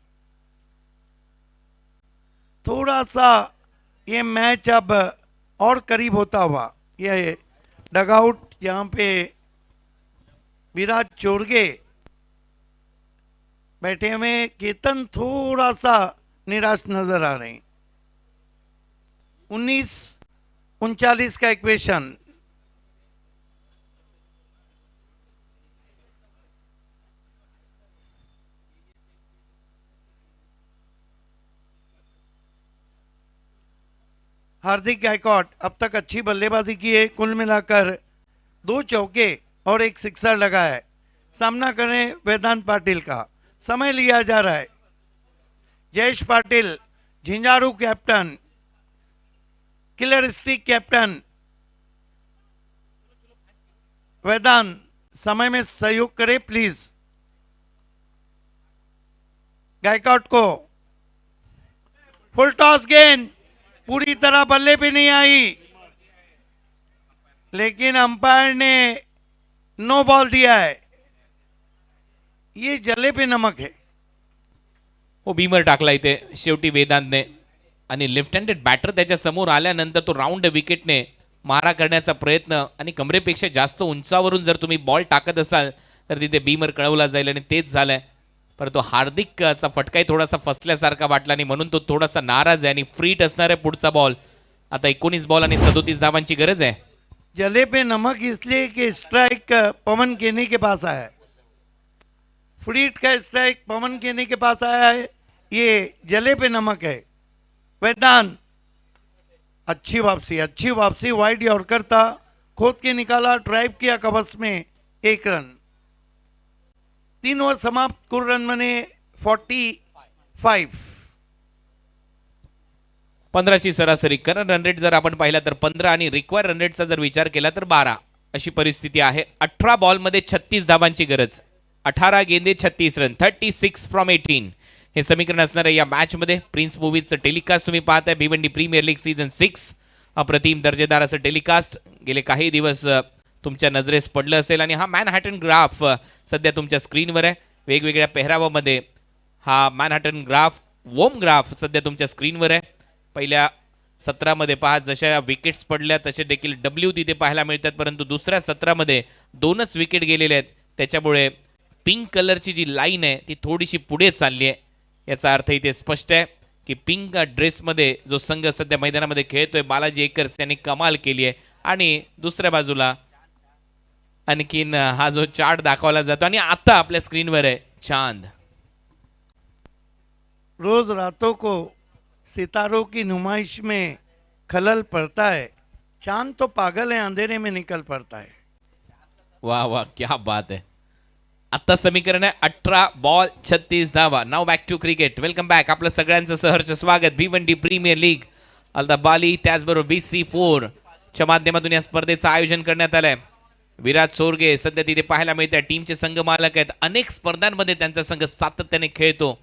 थोड़ा सा ये मैच अब और करीब होता हुआ, ये डगआउट जहाँ पे विराट चोरगे बैठे हुए, केतन थोड़ा सा निराश नजर आ रहे हैं. 19-39 का इक्वेशन. हार्दिक गायकवाड अब तक अच्छी बल्लेबाजी की है, कुल मिलाकर 2 चौके और 1 सिक्सर लगा है. सामना करें वेदांत पाटिल का. समय लिया जा रहा है. जयेश पाटिल, झिंझारू captain, killer stick captain. Vedant समय में सहयोग करें प्लीज. गायकवाड को फुल टॉस गेंद पूरी तरह बल्ले पे नहीं आई, लेकिन अंपायर ने नो बॉल दिया है. ये जले पे नमक है. हो, बीमर टाकला इथे शेवटी वेदांतने. आणि लेफ्ट हँडेड बॅटर त्याच्या समोर आल्यानंतर तो राऊंड विकेटने मारा करण्याचा प्रयत्न, आणि कमरेपेक्षा जास्त उंचावरून जर तुम्ही बॉल टाकत असाल तर तिथे बीमर कळवला जाईल, आणि तेच झालंय. परंतु हार्दिकचा फटकाही थोडासा फसल्यासारखा वाटला आणि म्हणून तो थोडासा नाराज आहे. आणि फ्रीट असणार आहे पुढचा बॉल. आता 19 बॉल आणि 37 धावांची गरज आहे. जले पे नमक इसलिए कि स्ट्राइक पवन केनी के पास आया है. फ्रीट का स्ट्राइक पवन केनी के पास आया है, ये जले पे नमक है. वेदांत, अच्छी वापसी. वाइड यॉर्कर था, खोद के निकाला, ड्राइव किया कवच में, 1 रन. 3 ओव्हर समाप्त, कुल रन बने 45. 15ची सरासरी. करंट रन रेट जर आपण पाहिला तर 15 आणि रिक्वायर रन रेटचा जर विचार केला तर 12 अशी परिस्थिती आहे. 18 बॉलमध्ये 36 धावांची गरज, 18 गेंदे 36 रन, 36 फ्रॉम 18 हे समीकरण असणार आहे या मॅचमध्ये. प्रिन्स मूवीजचं टेलिकास्ट तुम्ही पाहताय. भिवंडी प्रीमियर लीग सीझन 6 अप्रतिम दर्जेदार असं टेलिकास्ट गेले काही दिवस तुमच्या नजरेस पडलं असेल. आणि हा मॅनहॅटन ग्राफ सध्या तुमच्या स्क्रीनवर आहे. वेगवेगळ्या पेहरावामध्ये हा मॅनहॅटन ग्राफ, वोम ग्राफ सध्या तुमच्या स्क्रीनवर आहे. पहिल्या सत्रामध्ये पहा जशा विकेट्स पडल्या तसे देखील डब्ल्यू तिथे पाहायला मिळतात, परंतु दुसऱ्या सत्रामध्ये 2च विकेट गेलेले आहेत. त्याच्यामुळे पिंक कलरची जी लाईन आहे ती थोडीशी पुढे चालली आहे. याचा अर्थ इथे स्पष्ट आहे की पिंक ड्रेसमध्ये जो संघ सध्या मैदानामध्ये खेळतोय बालाजी एकर्स यांनी कमाल केली आहे. आणि दुसऱ्या बाजूला आणखीन हा जो चार्ट दाखवला जातो आणि आता आपल्या स्क्रीनवर आहे चांद. रोज रातों को सितारों की नुमाइश में खलल पड़ता है, चांद तो पागल है, अंधेरे में निकल पड़ता है. वाह वाह, क्या बात आहे. आता समीकरण आहे 18 बॉल 36 धावा. नाव back to cricket. Welcome back. आपलं सगळ्यांचं सहर्ष स्वागत. भिवंडी प्रीमियर लीग अल्ताफ बाली त्याचबरोबर BC4 च्या माध्यमातून या स्पर्धेचं आयोजन करण्यात आलंय. विराट चोरगे सध्या तिथे पाहायला मिळतात. टीमचे संघ मालक आहेत. अनेक स्पर्धांमध्ये त्यांचा संघ सातत्याने खेळतो.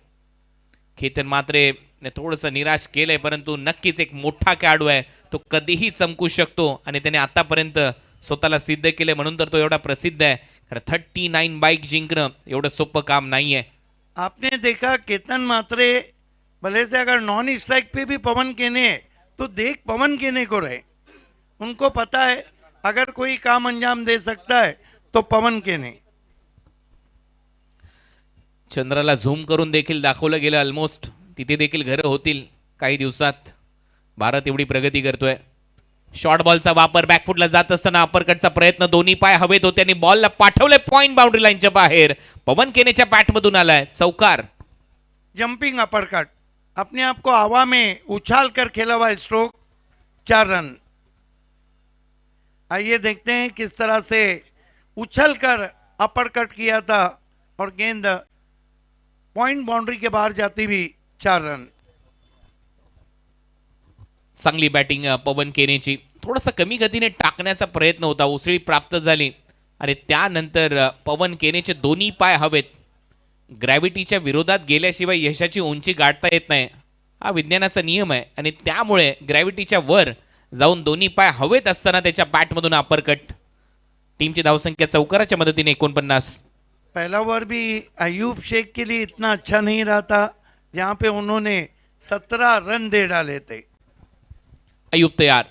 केतन मात्रे ने थोडंसं निराश केलंय, परंतु नक्कीच एक मोठा खेळाडू आहे. तो कधीही चमकू शकतो आणि त्याने आतापर्यंत स्वतःला सिद्ध केले म्हणून तर तो एवढा प्रसिद्ध आहे. 39 बाईक जिंकणं एवढं सोपं काम नाहीये. आपने देखा केतन मात्रे भले से अगर नॉन स्ट्राइक पे भी पवन केने है तो देख पवन केने को रहे. उनको पता है अगर कोई काम अंजाम दे सकता है तो पवन केने. चंद्राला झूम करून देखील दाखवलं गेलं ऑलमोस्ट. तिथे देखील घरं होतील काही दिवसात. भारत एवढी प्रगती करतोय. शॉर्ट बॉलचा वापर, बॅकफुटला जात असताना अपरकटचा प्रयत्न, दोन्ही पाय हवेत होते आणि बॉलला पाठवले पॉइंट बाउंड्री लाईनच्या बाहेर. पवन केनेच्या बॅटमधून आलाय चौकार. जंपिंग अपरकट, अपने आप को हवा में उछाल कर खेला हुआ स्ट्रोक, 4 रन. आइए देखते हैं किस तरह से उछल कर अपरकट किया था और गेंद पॉइंट बाउंड्री के बाहर जाती हुई, 4 रन. चांगली बॅटिंग पवन केनेची. थोडासा कमी गतीने टाकण्याचा प्रयत्न होता, उसळी प्राप्त झाली आणि त्यानंतर पवन केनेचे दोन्ही पाय हवेत. ग्रॅव्हिटीच्या विरोधात गेल्याशिवाय यशाची उंची गाठता येत नाही, हा विज्ञानाचा नियम आहे. आणि त्यामुळे ग्रॅव्हिटीच्या वर जाऊन दोन्ही पाय हवेत असताना त्याच्या बॅटमधून अपरकट. टीमची धावसंख्या चौकाराच्या मदतीने 49. पहला ओवर भी अयूब शेख के लिए इतना अच्छा नहीं रहा था, जहाँ पे उन्होंने 17 रन दे डाले थे. अयूब तयार.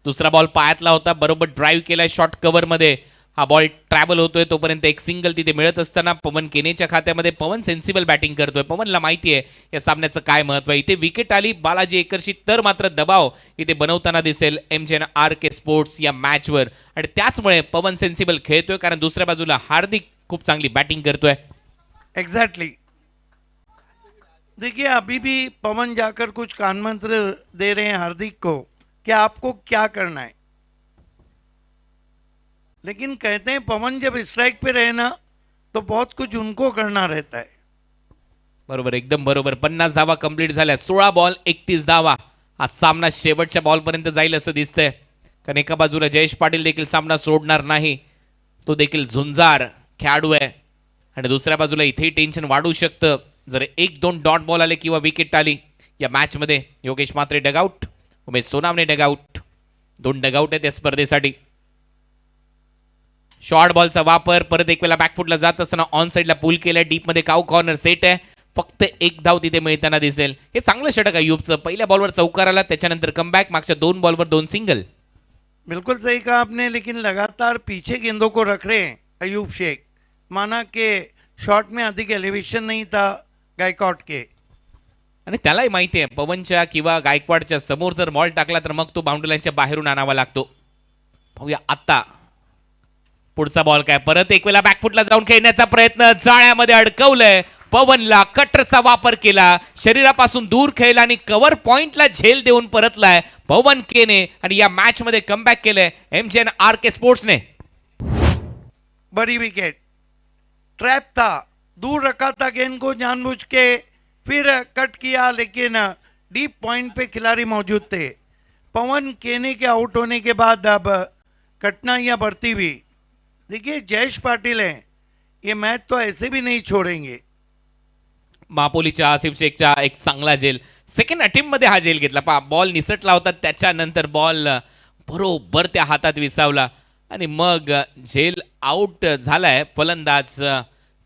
दुसरा बॉल पायातला होता, बरोबर ड्राईव्ह केलाय शॉर्ट कव्हर मध्ये. हा बॉल ट्रॅव्हल होतोय तोपर्यंत एक सिंगल तिथे मिळत असताना पवन केनेच्या खात्यामध्ये. पवन सेन्सिबल बॅटिंग करतोय. पवनला माहिती आहे या सामन्याचं काय महत्व आहे. इथे विकेट आली बालाजी एकरशी तर मात्र दबाव इथे बनवताना दिसेल MJNRK स्पोर्ट्स या मॅचवर. आणि त्याचमुळे पवन सेन्सिबल खेळतोय, कारण दुसऱ्या बाजूला हार्दिक खूप चांगली बॅटिंग करतोय. एग्जैक्टली देखिए, अभी भी पवन जाकर कुछ कान मंत्र दे रहे हैं हार्दिक को कि आपको क्या करना है. लेकिन कहते हैं पवन जब स्ट्राइक पे रहे ना तो बहुत कुछ उनको करना रहता है. बरोबर, एकदम बरोबर. 50 धावा कंप्लीट झाल्या. 16 बॉल 31 धावा. हा सामना शेवटच्या बॉलपर्यंत जाईल असं दिसतंय, कारण एका बाजूला जयेश पाटील देखील सामना सोडणार नाही, तो देखील झुंजार खेळाडू आहे. आणि दुसऱ्या बाजूला इथेही टेन्शन वाढू शकतं जर 1-2 डॉट बॉल आले किंवा विकेट आली या मॅचमध्ये. Yogesh Mhatre dugout, Umesh Sonawane dugout. 2 dugout आहेत या स्पर्धेसाठी. शॉर्ट बॉलचा वापर परत एक वेळा बॅकफुटला जात असताना ऑन साईडला पूल केलाय. डीप मध्ये काऊ कॉर्नर सेट आहे. फक्त 1 धाव तिथे मिळताना दिसेल. हे चांगलं षटक अयूबचं. पहिल्या बॉलवर चौकार आला, त्याच्यानंतर कमबॅक. मागच्या 2 बॉलवर 2 सिंगल. बिल्कुल सही कहा आपने, लेकिन लगातार पीछे गेंदों को रख रहे हैं अयूब शेख. माना कि शॉट में अधिक एलिवेशन नहीं था गायकॉड के. आणि त्यालाही माहिती आहे पवनच्या किंवा गायकवाडच्या समोर जर बॉल टाकला तर मग तो बाउंड्री लाईनच्या बाहेरून आणावा लागतो. पाहूया आता पुढचा बॉल काय. परत एक वेळा बॅकफुटला जाऊन खेळण्याचा प्रयत्न, जाळ्यामध्ये अडकवलंय. पवनला कटरचा वापर केला, शरीरापासून दूर खेळला आणि कव्हर पॉइंटला झेल देऊन परतलाय पवन केने. आणि या मॅच मध्ये कमबॅक केलंय MJNRK स्पोर्ट्सने. बड़ी विकेट. ट्रैप था, दूर रखा था गेंद को जानबूझ के, फिर कट किया, लेकिन डीप पॉइंट पे खिलाड़ी मौजूद थे. पवन केने के आउट होने के बाद अब कठिनाइयाँ बढ़ती हुई. देखिए जयेश पाटिल हैं, ये मैच तो ऐसे भी नहीं छोड़ेंगे. मापोलीच्या आसिफ शेखचा एक चांगला झेल. सेकंड अटेम्प्ट मध्ये हा झेल घेतला. पहा बॉल निसटला होता, त्याच्यानंतर बॉल बरोबर त्या हातात विसावला आणि मग झेल आउट झालाय फलंदाज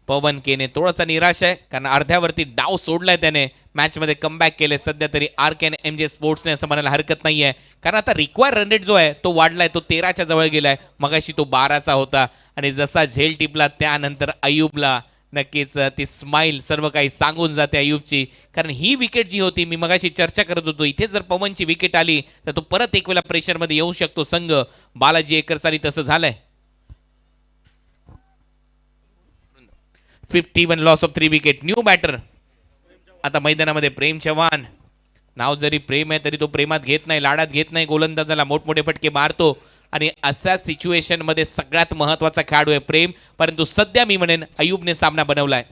पवन केने. थोडासा निराश आहे, कारण अर्ध्यावरती डाव सोडलाय त्याने. मॅचमध्ये कमबॅक केले सध्या तरी RK आणि MJ स्पोर्ट्सने, असं म्हणायला हरकत नाही आहे. कारण आता रिक्वायर रन रेट जो आहे तो वाढलाय, तो 13च्या जवळ गेलाय. मगाशी तो 12चा होता. आणि जसा झेल टिपला त्यानंतर अयूबला नक्कीच ती स्माईल सर्व काही सांगून जाते अयूबची. कारण ही विकेट जी होती, मी मगाशी चर्चा करत होतो, इथे जर पवनची विकेट आली तर तो परत एक वेळा प्रेशरमध्ये येऊ शकतो संघ बालाजी एकरचा. तसं झालंय. 51 loss of 3 wicket. New batter आता मैदानामध्ये प्रेम चव्हाण. नाव जरी प्रेम आहे तरी तो प्रेमात घेत नाही, लाडात घेत नाही. गोलंदाजाला मोठमोठे फटके मारतो आणि अशा सिच्युएशन मध्ये सगळ्यात महत्वाचा खेळाडू आहे प्रेम. परंतु सध्या मी म्हणेन अयूबने सामना बनवलाय.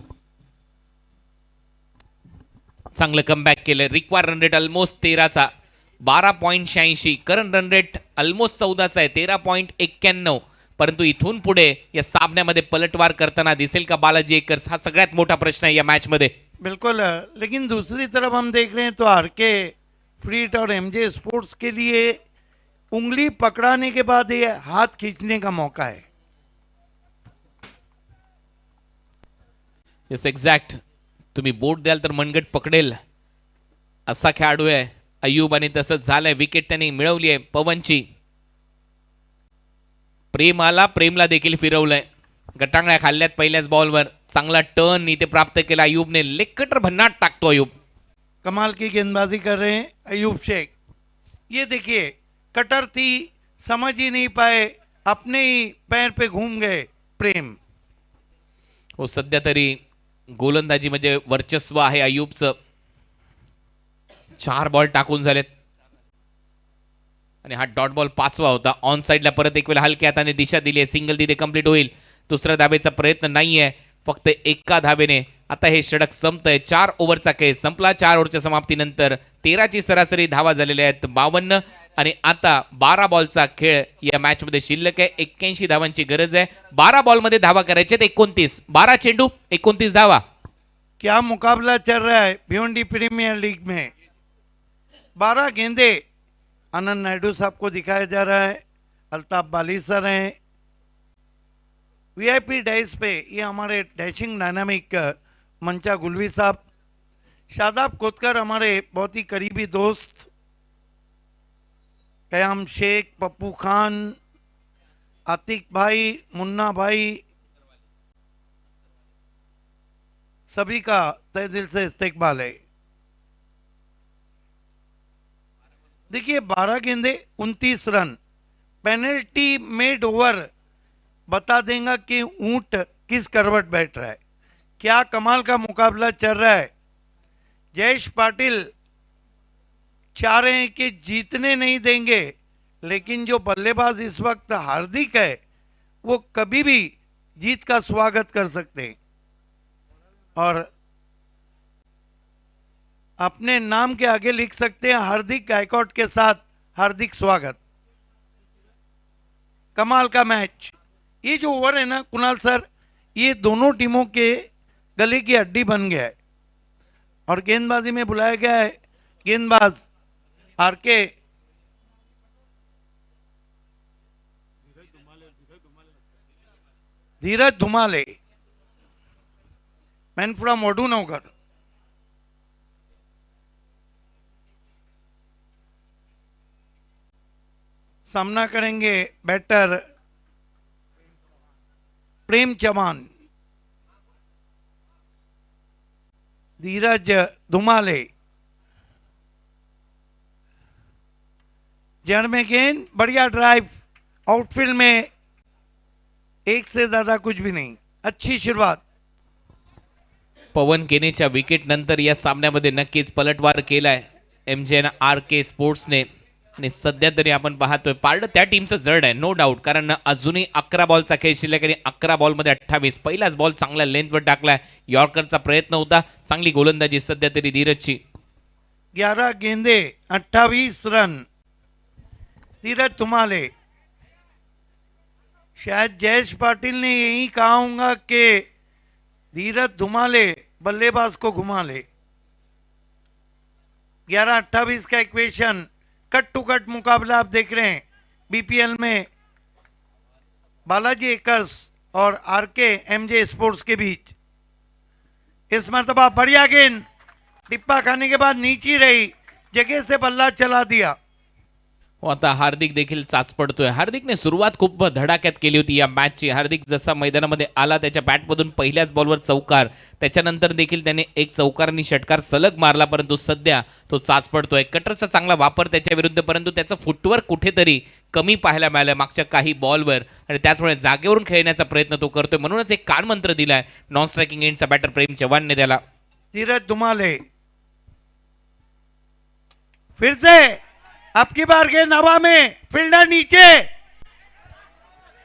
चांगलं कमबॅक केलं. रिक्वायर रन रेट ऑलमोस्ट 13चा, 12.86. करंट रन रेट ऑलमोस्ट 14चा आहे, 13.91. परंतु इथून पुढे या सामन्यामध्ये पलटवार करताना दिसेल का बालाजी एकर्स, हा सगळ्यात मोठा प्रश्न आहे या मॅच मध्ये. बिल्कुल, लेकिन दूसरी तरफ हम देख रहे हैं तो RK फ्रीट और MJ स्पोर्ट्स के लिए उंगली पकड़ाने के बाद ये हाथ खींचने का मौका है. Yes exact. तुम्ही बोट द्याल तर मनगट पकडेल असा खेळाडू आहे अयूब. आणि तसंच झालंय. विकेट त्यांनी मिळवली आहे पवनची. प्रेमाला प्रेमला देखील फिरवलंय. गटांगळ्या खाल्ल्यात पहिल्याच बॉलवर. चांगला टर्न इथे प्राप्त केला अयूबने. लेग कटर भन्नाट टाकतो अयूब. कमाल की गेंदबाजी कर रहे हैं अयूब शेख. ये देखिए कटर थी, समझ ही नहीं पाए, अपने ही पैर पे घूम गए प्रेम. हो, सध्या तरी गोलंदाजी म्हणजे वर्चस्व आहे अयूबचं. 4 बॉल टाकून झालेत आणि हा डॉट बॉल 5वा होता. ऑन साईडला परत एक वेळा हलक्या हाताने दिशा दिली आहे. सिंगल तिथे कंप्लीट होईल. दुसऱ्या धाबेचा प्रयत्न नाहीये, फक्त एका धाबेने आता हे षटक संपतंय. 4 ओव्हरचा खेळ संपला. 4 ओव्हरच्या समाप्तीनंतर 13ची सरासरी धावा झालेल्या आहेत 52. आणि आता 12 बॉलचा खेळ या मॅच मध्ये शिल्लक आहे. 81 धावांची गरज आहे. 12 बॉलमध्ये धावा करायच्या 29. 12 चेंडू 29 धावा. क्या मुकाबला चल रहा है भिवंडी प्रीमियर लीग में। 12 गेंदे आनंद नायडू साहब को दिखाया जा रहा है। अल्ताफ बाली सर हैं वीआईपी डाइस पे। ये हमारे डैशिंग डायनामिक मंचा गुलवी साहब, शादाब कोतकर हमारे बहुत ही करीबी दोस्त, कयाम शेख, पप्पू खान, आतिक भाई, मुन्ना भाई, सभी का तहे दिल से इस्तेकबाल है। देखिए 12 गेंदे 29 रन, पेनल्टी मेड ओवर बता देगा कि ऊंट किस करवट बैठ रहा है। क्या कमाल का मुकाबला चल रहा है। जयेश पाटिल चाह रहे हैं कि जीतने नहीं देंगे, लेकिन जो बल्लेबाज इस वक्त हार्दिक है वो कभी भी जीत का स्वागत कर सकते हैं और अपने नाम के आगे लिख सकते हैं हार्दिक गायकवाड के साथ हार्दिक स्वागत। कमाल का मैच। ये जो ओवर है ना कुणाल सर, ये दोनों टीमों के गले की हड्डी बन गया है और गेंदबाजी में बुलाया गया है गेंदबाज RK Dheeraj Dhumale, man from वडूनगर। सामना करेंगे बैटर प्रेम चौहान, धीरज धुमाले। जड़ में गेंद, बढ़िया ड्राइव, आउटफील्ड में एक से ज्यादा कुछ भी नहीं। अच्छी शुरुआत। पवन केनेच्या विकेट नंतर या सामन्यामध्ये नक्कीच पलटवार केलाय MJN RK स्पोर्ट्सने आणि सध्या तरी आपण पाहतोय पारडं त्या टीमचं जड आहे नो डाऊट, कारण अजूनही 11 बॉलचा खेळ शिल्लक आणि 11 बॉलमध्ये 28। पहिलाच बॉल चांगला लेंथवर टाकलाय, यॉर्करचा प्रयत्न होता, चांगली गोलंदाजी सध्या तरी धीरजची। 11 गेंदे 28 रन। धीरज धुमाले, शायद जयेश पाटिल ने यही कहा होगा कि धीरज धुमाले बल्लेबाज को घुमा ले। 11-28 का इक्वेशन, कट टू कट मुकाबला आप देख रहे हैं बीपीएल में बालाजी एकर्स और आरके MJ स्पोर्ट्स के बीच। इस मर्तबा बढ़िया गेंद, टिप्पा खाने के बाद नीचे रही, जगह से बल्ला चला दिया। हो आता हार्दिक देखील चाच पडतोय। हार्दिकने सुरुवात खूप धडाक्यात केली होती या मॅचची। हार्दिक जसा मैदानामध्ये आला त्याच्या बॅटमधून पहिल्याच बॉलवर चौकार, त्याच्यानंतर देखील त्याने एक चौकार आणि षटकार सलग मारला, परंतु सध्या तो चाच पडतोय। कटरचा चांगला वापर त्याच्या विरुद्ध, परंतु त्याचं फुटवर्क कुठेतरी कमी पाहायला मिळालं मागच्या काही बॉलवर आणि त्याचमुळे जागेवरून खेळण्याचा प्रयत्न तो करतोय, म्हणूनच एक कानमंत्र दिलाय नॉन स्ट्रायकिंग एंडचा बॅटर प्रेम चव्हाणने त्याला। धीरज धुमाले फिर से आपकी बार गेंद हवा में, फील्डर नीचे।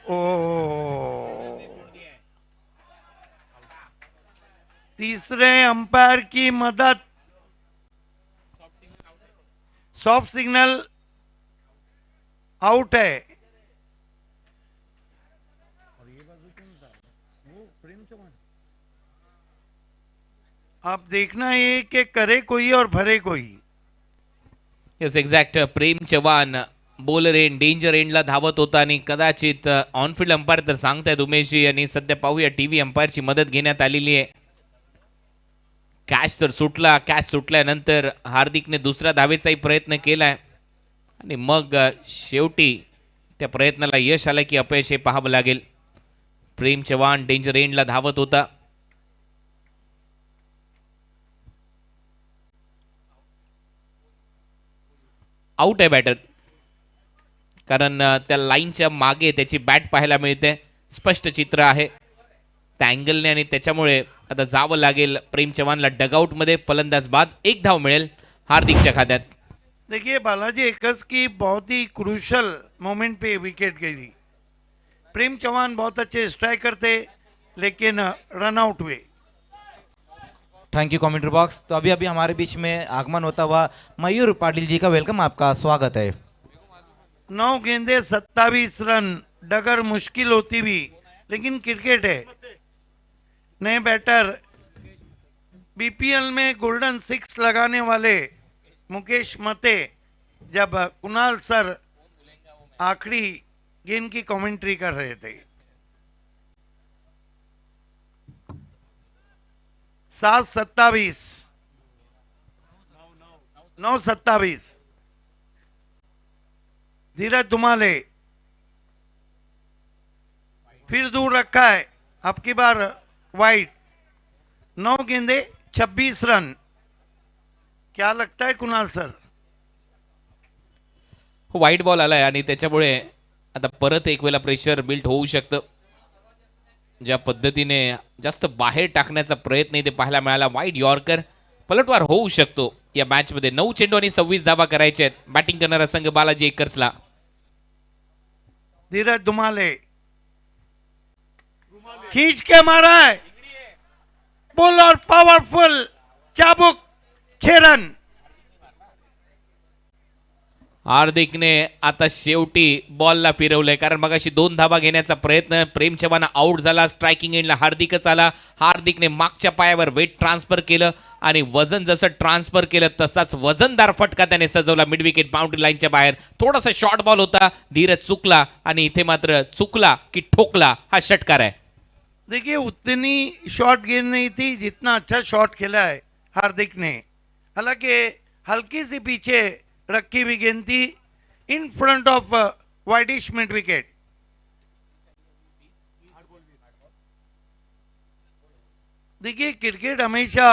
ओ तीसरे अंपायर की मदद, सॉफ्ट सिग्नल आउट है। आप देखना ये कि करे कोई और भरे कोई। येस एक्झॅक्ट, प्रेम चव्हाण बॉलर एंड डेंजर एंडला धावत होता आणि कदाचित ऑनफील्ड अंपायर तर सांगतायत उमेशजी, आणि सध्या पाहूया टीव्ही अंपायरची मदत घेण्यात आलेली आहे। कॅच तर सुटला, कॅच सुटल्यानंतर हार्दिकने दुसऱ्या धावेचाही प्रयत्न केलाय आणि मग शेवटी त्या प्रयत्नाला यश आलं की अपयश हे पाहावं लागेल। प्रेम चव्हाण डेंजर एंडला धावत होता। आउट आहे बॅटर, कारण त्या लाईनच्या मागे त्याची बॅट पाहायला मिळते, स्पष्ट चित्र आहे त्या अँगलने, आणि त्याच्यामुळे आता जावं लागेल प्रेम चव्हाणला डगआउटमध्ये। फलंदाज बाद, 1 धाव मिळेल हार्दिकच्या खात्यात। देखिए बालाजी एकर्स की बहुत ही क्रूशल मोमेंट पे विकेट गई। प्रेम चौहान बहुत अच्छे स्ट्राइकर थे लेकिन रन आउट हुए। Thank you commentary box. तो अभी अभी हमारे बीच में आगमन होता हुआ मयूर पाटिल जी का वेलकम, आपका स्वागत है। 9 गेंदे 27 रन, डगर मुश्किल होती भी, लेकिन क्रिकेट है। नए बैटर बीपीएल में गोल्डन सिक्स लगाने वाले मुकेश मते जब कुणाल सर आखिरी गेंद की कमेंट्री कर रहे थे। 7-27, 9-27, धीरज धुमाले फिर दूर रखा है, अब की बार वाइड। 9 गेंदे 26 रन। क्या लगता है कुणाल सर? वाईट बॉल आलाय आणि त्याच्यामुळे आता परत एक वेळेला प्रेशर बिल्ड होऊ शकतं. ज्या पद्धतीने जास्त बाहेर टाकण्याचा प्रयत्न इथे पाहायला मिळाला. वाईड यॉर्कर पलटवार होऊ शकतो या मॅच मध्ये. 9 चेंडू आणि 26 धावा करायचे आहेत बॅटिंग करणारा संघ बालाजी एकर्सला. धीरज धुमाले खींच के मारा है, बॉलर पावरफुल, चाबुक 6 रन. हार्दिकने आता शेवटी बॉलला फिरवलंय, कारण मगाशी 2 धावा घेण्याचा प्रयत्न, प्रेम चव्हाण आउट झाला. स्ट्रायकिंग एंडला हार्दिकच आला. हार्दिकने मागच्या पायावर वेट ट्रान्सफर केलं आणि वजन जसं ट्रान्सफर केलं तसाच वजनदार फटका त्याने सजवला मिड विकेट बाउंड्री लाईनच्या बाहेर. थोडासा शॉर्ट बॉल होता, धीरज चुकला आणि इथे मात्र चुकला की ठोकला हा षटकार आहे. देखिए उतनी शॉट गेंद नहीं थी जितना अच्छा शॉट खेला है हार्दिक ने. हालांकि हल्की सी पीछे रखी हुई गेंद थी in front of widish mid wicket. देखिए क्रिकेट हमेशा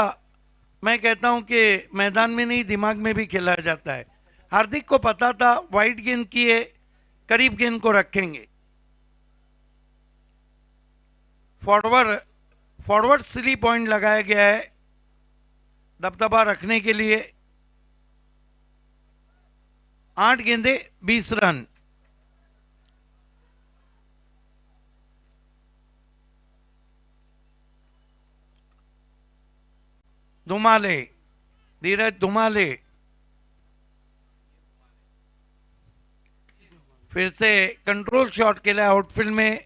मैं कहता हूं कि मैदान में नहीं दिमाग में भी खेला जाता है. हार्दिक को पता था वाइड गेंद की है, करीब गेंद को रखेंगे. फॉरवर्ड 3 पॉइंट लगाया गया है दबदबा रखने के लिए. 8 गेंदे 20 रन. धुमाले, धीरज धुमाले फिर से कंट्रोल शॉट के लिए आउटफील्ड में.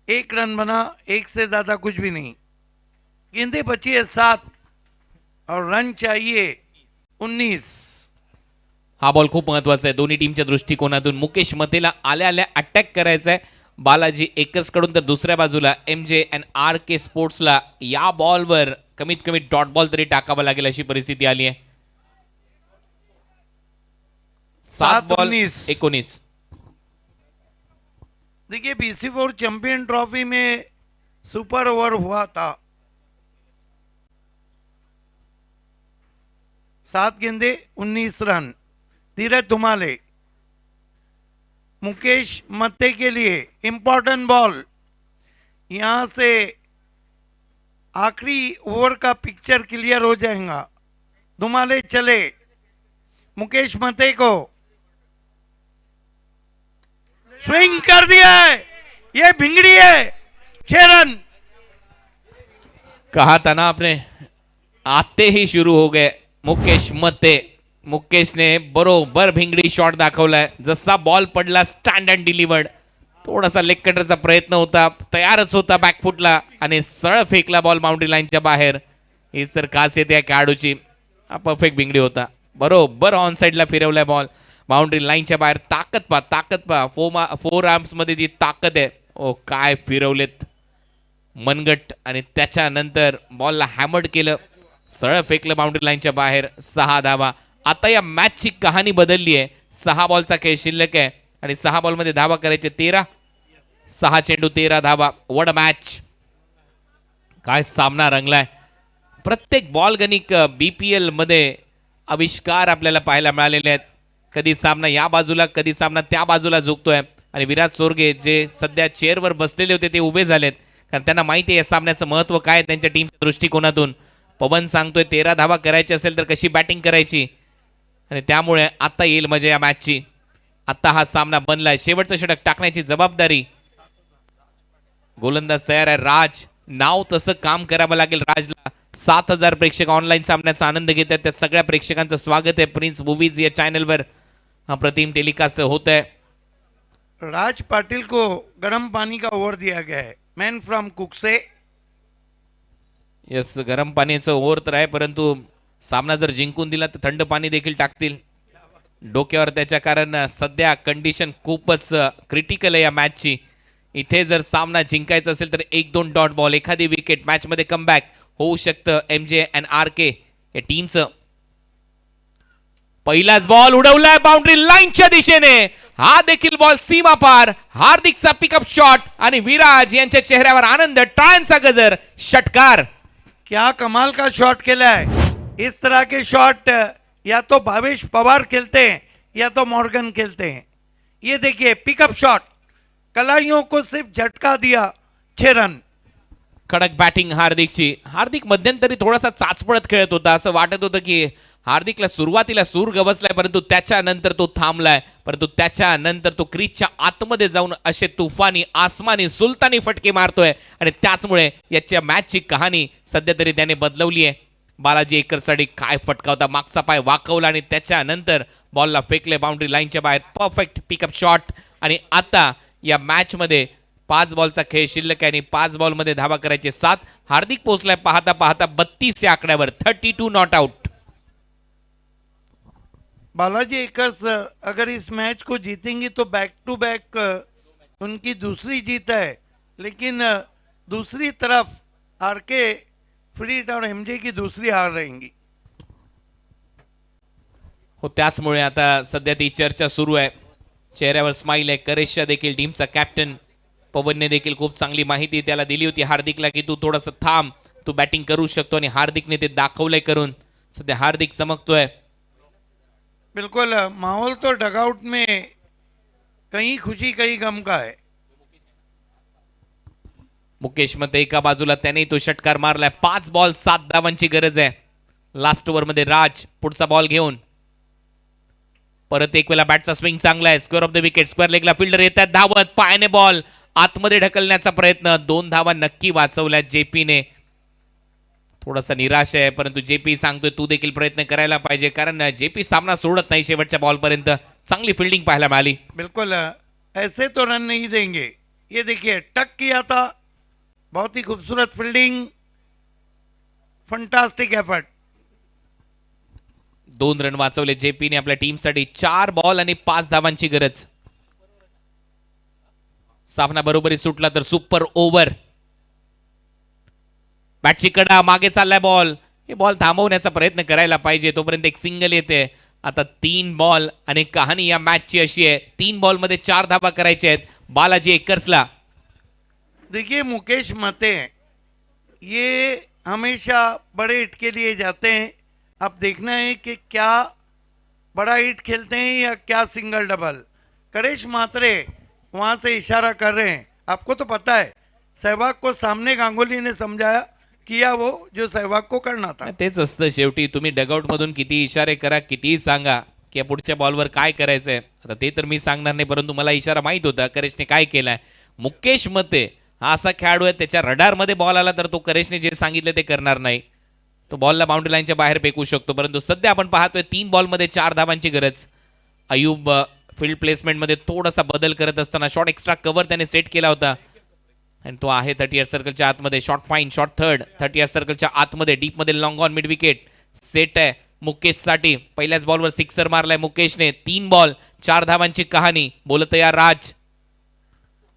1 रन बना, 1 से ज्यादा कुछ भी नहीं. गेंदे बची है 7 और रन चाहिए 19. हा बॉल खूप महत्वाचा आहे दोन्ही टीमच्या दृष्टिकोनातून. मुकेश मतेला आल्या आल्या अटॅक करायचा आहे बालाजी एकर्स कडून, तर दुसऱ्या बाजूला MJ&RK स्पोर्ट्सला या बॉलवर कमीत कमी डॉट बॉल तरी टाकावा लागेल अशी परिस्थिती आली आहे. 7 बॉल 19. देखिए BC4 चैंपियन ट्रॉफी में सुपर ओवर हुआ था. 7 गेंदे 19 रन. धीरज धुमाले, मुकेश मत्ते के लिए इंपॉर्टेंट बॉल. यहां से आखिरी ओवर का पिक्चर क्लियर हो जाएगा. धुमाले चले, मुकेश मत्ते को स्विंग कर दिया है, ये भिंगड़ी है. 6 रन. कहा था ना आपने, आते ही शुरू हो गए मुकेश मते. मुकेशने बरोबर भिंगडी शॉट दाखवलाय. जसा बॉल पडला स्टँड अँड डिलिव्हर्ड. थोडासा लेग कटरचा प्रयत्न होता, तयारच होता बॅकफुटला आणि सरळ फेकला बॉल बाउंड्री लाईनच्या बाहेर. ही सर खासियत या खेळाडूची. हा परफेक्ट भिंगडी होता, बरोबर ऑन साईडला फिरवलाय बॉल बाउंड्री लाईनच्या बाहेर. ताकद पा 4 आर्म्स मध्ये जी ताकद आहे. ओ काय फिरवलेत मनगट आणि त्याच्यानंतर बॉलला हॅमर्ड केलं, सरळ फेकलं बाउंड्री लाईनच्या बाहेर. 6 धावा. आता या मॅचची कहाणी बदलली आहे. 6 बॉलचा खेळ शिल्लक आहे आणि 6 बॉलमध्ये धावा करायचे 13. 6 चेंडू 13 धावा. What a match. काय सामना रंगलाय. प्रत्येक बॉल गणिक BPL मध्ये आविष्कार आपल्याला पाहायला मिळालेले आहेत. कधी सामना या बाजूला, कधी सामना त्या बाजूला झुकतोय आणि विराट चोरगे जे सध्या चेअरवर बसलेले होते ते उभे झालेत, कारण त्यांना माहिती आहे या सामन्याचं महत्त्व काय आहे त्यांच्या टीमच्या दृष्टिकोनातून. पवन सांगतोय 13 धावा करायची असेल तर कशी बॅटिंग करायची आणि त्यामुळे आता येईल मजा या मॅचची. आता हा सामना बनलाय. शेवटचं षटक टाकण्याची जबाबदारी. गोलंदाज तयार आहे राज. नाव तसं काम करावं लागेल राजला. 7000 प्रेक्षक ऑनलाईन सामन्याचा आनंद घेत आहेत. त्या सगळ्या प्रेक्षकांचं स्वागत आहे. प्रिन्स मूवीज या चॅनलवर हा प्रतिम टेलिकास्ट होत आहे. राज पाटिल को गर्म पानी का ओवर दिया गया है. Man from Kukse. यस, गरम पाण्याचं ओव्हर तर आहे, परंतु सामना जर जिंकून दिला तर थंड पाणी देखील टाकतील डोक्यावर त्याच्या, कारण सध्या कंडिशन खूपच क्रिटिकल आहे या मॅचची. इथे जर सामना जिंकायचा असेल तर 1-2 डॉट बॉल, एखादी विकेट, मॅचमध्ये कमबॅक होऊ शकतं MJ अँड RK या टीमचं. पहिलाच बॉल उडवलाय बाउंड्री लाईनच्या दिशेने, हा देखील बॉल सीमा पार. हार्दिकचा पिकअप शॉट आणि विराज यांच्या चेहऱ्यावर आनंद, टाळ्यांचा गजर, षटकार. क्या कमाल का शॉट खेला है. इस तरह के शॉट या तो भावेश पवार खेलते हैं या तो मॉर्गन खेलते हैं. ये देखिए पिकअप शॉट, कलाइयों को सिर्फ झटका दिया, 6 रन. कडक बॅटिंग हार्दिकची. हार्दिक मध्यंतरी थोडासा चाचपडत खेळत होता, असं वाटत होतं की हार्दिकला सुरुवातीला सूर गवसलाय, परंतु त्याच्यानंतर तो थांबलाय. परंतु त्याच्यानंतर तो क्रीजच्या आतमध्ये जाऊन असे तुफानी, आसमानी, सुलतानी फटके मारतोय आणि त्याचमुळे याच्या मॅचची कहाणी सध्या तरी त्याने बदलवली आहे. बालाजी एकरसाठी काय फटका होता, मागचा पाय वाकवला आणि त्याच्यानंतर बॉलला फेकले बाउंड्री लाईनच्या बाहेर. Perfect pickup shot. आणि आता या मॅचमध्ये 5 बॉलचा खेळ शिल्लक आहे आणि 5 बॉलमध्ये धावा करायचे 7. हार्दिक पोहोचलाय पाहता पाहता 32 या आकड्यावर, 32 नॉट आउट. बालाजी एकर्स अगर इस मैच को जीतेंगी तो बैक टू बैक उनकी दूसरी जीत है. लेकिन दूसरी तरफ RK फ्रीड और MJ की दूसरी हार रहेंगी. हो, त्याचमुळे आता सध्या ती चर्चा सुरू आहे. चेहऱ्यावर स्माइल आहे. करेशच्या देखील टीमचा कॅप्टन पवनने देखील खूप चांगली माहिती त्याला दिली होती हार्दिकला की तू थोडंसं थांब, तू बॅटिंग करू शकतो, आणि हार्दिकने ते दाखवलंय करून. सध्या हार्दिक चमकतोय. बिल्कुल माहौल तो डगआउट में कहीं खुशी कहीं गम का है. मुकेश मते एका बाजूला, त्याने तो षटकार मारलाय. 5 बॉल 7 धावांची गरज आहे. लास्ट ओव्हर मध्ये राज पुढचा बॉल घेऊन परत एक वेळा बॅटचा स्विंग चांगला आहे. Square off the wicket, square लेगला फिल्डर येतात धावत, पायाने बॉल आतमध्ये ढकलण्याचा प्रयत्न. 2 धावा नक्की वाचवल्या JPने. थोडासा निराश आहे, परंतु JP सांगतोय तू देखील प्रयत्न करायला पाहिजे, कारण JP सामना सोडत नाही शेवटच्या बॉलपर्यंत. चांगली फिल्डिंग पाहायला मिळाली. बिल्कुल ऐसे तो रन नहीं देंगे. ये देखिए टक किया था, बहुत ही खूबसूरत फील्डिंग, फंटास्टिक एफर्ट. 2 रन वाचवले JPने आपल्या टीमसाठी. 4 बॉल आणि 5 धावांची गरज. सामना बरोबरी सुटला तर सुपर ओव्हर. बॅटची कडा, मागे चाललाय बॉल. हे बॉल थांबवण्याचा प्रयत्न करायला पाहिजे, तोपर्यंत एक सिंगल येते. आता 3 बॉल आणि कहाणी या मॅचची अशी आहे, 3 बॉल मध्ये 4 धावा करायच्या आहेत बालाजी एकर्सला. देखिए मुकेश मते ये हमेशा बड़े हिट के लिए जाते हैं. अब देखना है कि क्या बड़ा हिट खेलते हैं या क्या सिंगल डबल. करेश मात्रे वहाँ से इशारा कर रहे हैं. आपको तो पता है सहवाग को सामने गांगुली ने समझाया, किया वो जो सहवाग को करना था. तेच असतं शेवटी. तुम्ही डगआउट मधून किती इशारे करा, कितीही सांगा की पुढच्या बॉलवर काय करायचंय, आता ते तर मी सांगणार नाही, परंतु मला इशारा माहित होता करेशने काय केलाय. मुकेश मते हा असा खेळाडू आहे, त्याच्या रडारमध्ये बॉल आला तर तो करेशने जे सांगितले ते करणार नाही. तो बॉलला बाउंड्री लाईनच्या बाहेर फेकू शकतो, परंतु सध्या आपण पाहतोय 3 बॉलमध्ये 4 धावांची गरज. अयूब फील्ड प्लेसमेंटमध्ये थोडासा बदल करत असताना शॉट एक्स्ट्रा कव्हर त्याने सेट केला होता आणि तो आहे 30 यार्ड सर्कलच्या आतमध्ये. Shot fine, shot third, 30 yard सर्कलच्या आतमध्ये, डीपमध्ये long on mid wicket set आहे मुकेशसाठी. पहिल्याच बॉलवर सिक्सर मारलाय मुकेशने. 3 बॉल 4 धावांची कहाणी. बोलत या राज.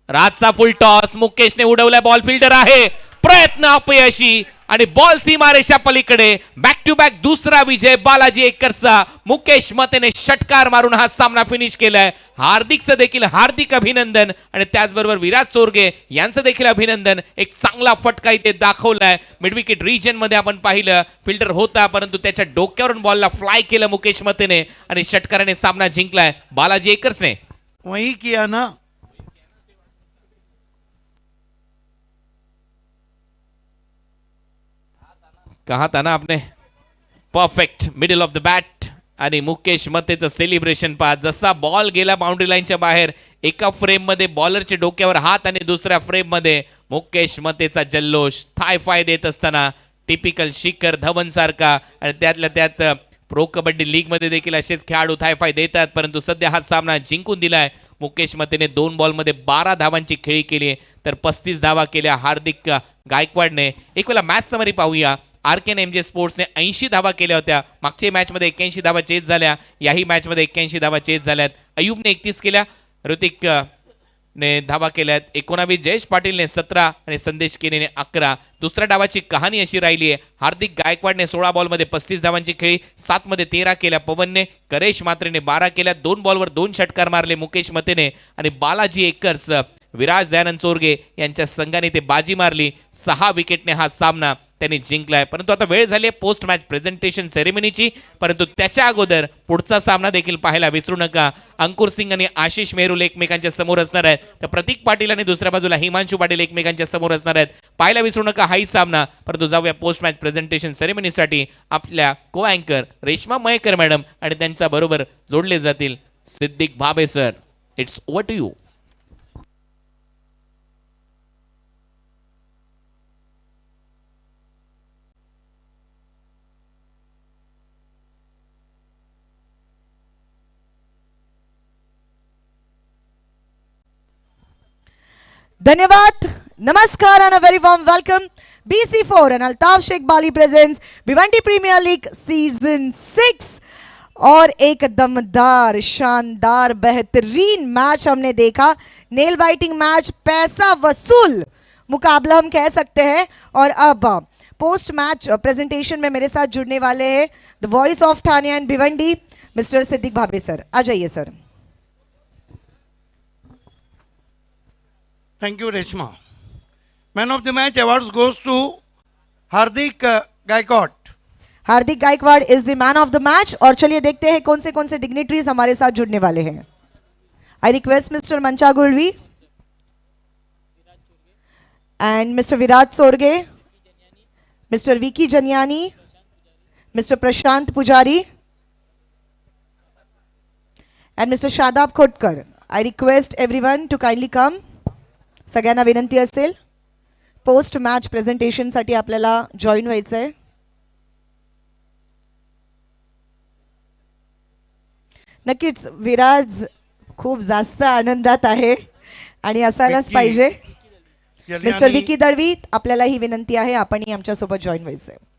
राजचा फुल टॉस, मुकेशने उडवलाय बॉल, फिल्डर आहे, प्रयत्न अपयशी आणि बॉल सीमारेषा पलीकडे. बॅक टू बॅक दुसरा विजय बालाजी एकरचा. मुकेश मतेने षटकार मारून हा सामना फिनिश केलाय. हार्दिकचं देखील हार्दिक अभिनंदन आणि त्याचबरोबर विराज चोरगे यांचं देखील अभिनंदन. एक चांगला फटका इथे दाखवलाय. मिडविकेट रिजन मध्ये आपण पाहिलं फिल्डर होता, परंतु त्याच्या डोक्यावरून बॉलला फ्लाय केलं मुकेश मतेने आणि षटकाराने सामना जिंकलाय बालाजी एकर्सने. वही किया ना. कहा था ना आपने, perfect middle of the bat. आणि मुकेश मतेचं सेलिब्रेशन पहा. जसा बॉल गेला बाउंड्री लाईनच्या बाहेर, एका फ्रेम मध्ये बॉलरच्या डोक्यावर हात आणि दुसऱ्या फ्रेम मध्ये मुकेश मतेचा जल्लोष. थाय फाय देत असताना टिपिकल शिखर धवन सारखा. आणि त्यातल्या त्यात प्रो कबड्डी लीग मध्ये देखील असेच खेळाडू थाय फाय देतात, परंतु सध्या हा सामना जिंकून दिलाय मुकेश मतेने 2 बॉलमध्ये 12 धावांची खेळी केली आहे, तर 35 धावा केल्या हार्दिक गायकवाडने. एक वेळा मॅच समरी पाहूया. आरकेन एमजे स्पोर्ट्सने 80 धावा केल्या होत्या. मागच्या मॅचमध्ये 81 धावा चेस झाल्या, याही मॅचमध्ये 81 धावा चेस झाल्यात. अयूबने 31 केल्या, ऋतिक ने धावा केल्यात 19, जयेश पाटीलने 17 आणि संदेश केनेने 11. दुसऱ्या डावाची कहाणी अशी राहिली आहे. हार्दिक गायकवाडने 16 बॉलमध्ये 35 धावांची खेळी, 7 मध्ये 13 केल्या पवनने. करेश मात्रेने 12 केल्या, 2 बॉलवर 2 षटकार मारले मुकेश मतेने. आणि बालाजी एकर्स विराज दयानंद चोरगे यांच्या संघाने ते बाजी मारली. 6 विकेटने हा सामना त्यांनी जिंकलाय. परंतु आता वेळ झाली आहे पोस्ट मॅच प्रेझेंटेशन सेरेमनीची, परंतु त्याच्या अगोदर पुढचा सामना देखील पाहायला विसरू नका. अंकुर सिंग आणि आशिष मेहरुल एकमेकांच्या समोर असणार आहेत, तर प्रतीक पाटील आणि दुसऱ्या बाजूला हिमांशू पाटील एकमेकांच्या समोर असणार आहेत. पाहायला विसरू नका हाही सामना. परंतु जाऊया पोस्ट मॅच प्रेझेंटेशन सेरेमनीसाठी. आपल्या को अँकर रेश्मा मयेकर मॅडम आणि त्यांच्या बरोबर जोडले जातील Siddiq Bhabe sir. It's over to you. धन्यवाद, नमस्कार and a very warm welcome. BC4 and Altaf Sheikh Bali presents Bhiwandi premier league season 6 और एक दमदार शानदार बेहतरीन मैच हमने देखा. नेल बाइटिंग मैच, पैसा वसूल मुकाबला हम कह सकते हैं. और अब पोस्ट मैच प्रेजेंटेशन में मेरे साथ जुड़ने वाले हैं the voice of Thane and Bhiwandi mister Siddiq Bhabe sir. आ जाइए sir. Thank you Reshma. Man of the match awards goes to Hardik Gaikwad. Hardik Gaikwad is the man of the match. और चलिए देखते हैं कौन से डिग्निटरीज हमारे साथ जुड़ने वाले हैं. I request mister Mancha Gulvi and mister Viraj Sorge, mister Vicky Janiyani, mister Prashant Pujari and mister Shadab Khotkar. I request everyone to kindly come. सगळ्यांना विनंती असेल पोस्ट मॅच प्रेझेंटेशनसाठी आपल्याला जॉईन व्हायचं आहे. नक्कीच विराज खूप जास्त आनंदात आहे आणि असायलाच विकी पाहिजे. जलियानी- मिस्टर विकी दळवी, आपल्याला ही विनंती आहे, आपणही आमच्यासोबत जॉईन व्हायचं आहे.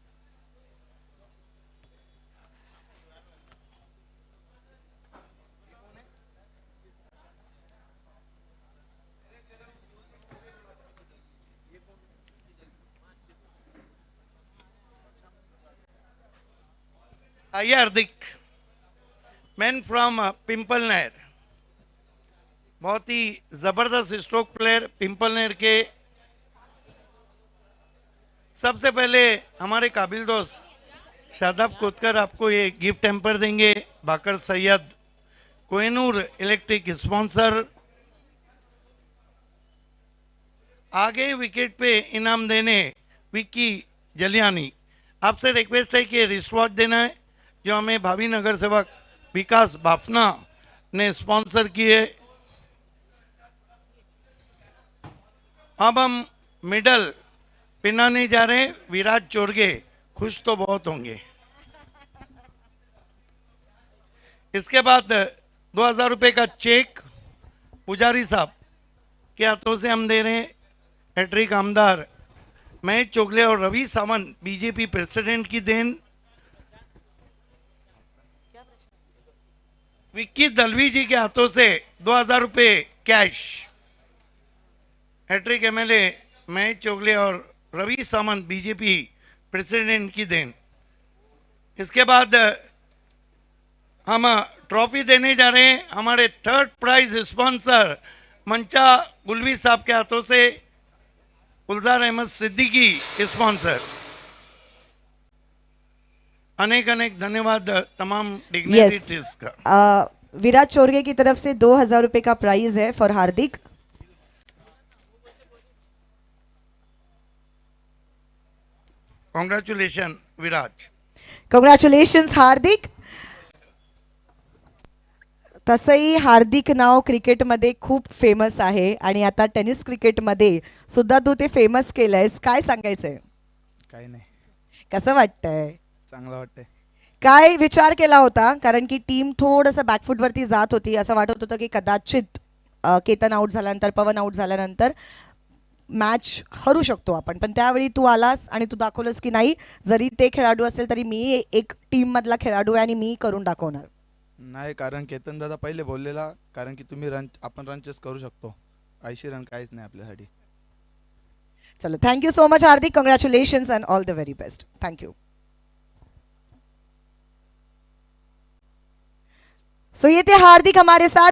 आइए हार्दिक. मैन फ्रॉम पिंपल नहर, बहुत ही जबरदस्त स्ट्रोक प्लेयर पिंपल नहर के. सबसे पहले हमारे काबिल दोस्त शादाब कोतकर आपको ये गिफ्ट हैम्पर देंगे. बाकर सैयद, कोहिनूर इलेक्ट्रिक स्पॉन्सर. आगे विकेट पे इनाम देने विक्की जलियानी. आपसे रिक्वेस्ट है कि रिस्ट वॉच देना है जो हमें भावी नगर सेवक विकास बाफना ने स्पॉन्सर किए. अब हम मिडल पिनाने जा रहे हैं. विराज चोरगे खुश तो बहुत होंगे. इसके बाद 2000 रुपये का चेक पुजारी साहब के हाथों से हम दे रहे हैं. हैट्रिक आमदार महेश चोगले और रवि सावंत बीजेपी प्रेसिडेंट की देन. विक्की दलवी जी के हाथों से 2000 रुपये cash. Hat-trick MLA Mahesh Chogle और रवि सावंत बीजेपी प्रेसिडेंट की देन. इसके बाद हम ट्रॉफी देने जा रहे हैं हमारे थर्ड प्राइज स्पॉन्सर मंचा गुलवी साहब के हाथों से. गुलजार अहमद सिद्दीकी स्पॉन्सर. अनेक अनेक धन्यवाद तमाम डिग्निटरीज का. विराज चोरगे की तरफ से 2000 रुपए का प्राइज है for Hardik. Congratulation Viraj. Congratulations Hardik. तसंही हार्दिक नाव क्रिकेटमध्ये खूप फेमस आहे आणि आता टेनिस क्रिकेटमध्ये सुद्धा तू ते फेमस केलंयस. काय सांगायचंय, काही नाही, कसं वाटतंय, चांगलं वाटतंय. काय विचार केला होता, कारण की टीम थोडंसं बॅकफूटवरती जात होती, असं वाटत होतं की कदाचित केतन आउट झाल्यानंतर, पवन आउट झाल्यानंतर मॅच हरू शकतो आपण. पण त्यावेळी तू आलास आणि तू दाखवलंस की नाही, जरी ते खेळाडू असेल तरी मी एक टीम मधला खेळाडू आहे आणि मी करून दाखवणार. नाही, कारण केतन दादा पहिले बोललेला, कारण की तुम्ही आपण रन चेस करू शकतो. 80 रन काहीच नाही आपल्यासाठी. चलो, thank you so much Hardik, congratulations and all the very best. Thank you. So ये थे हार्दिक हमारे साथ.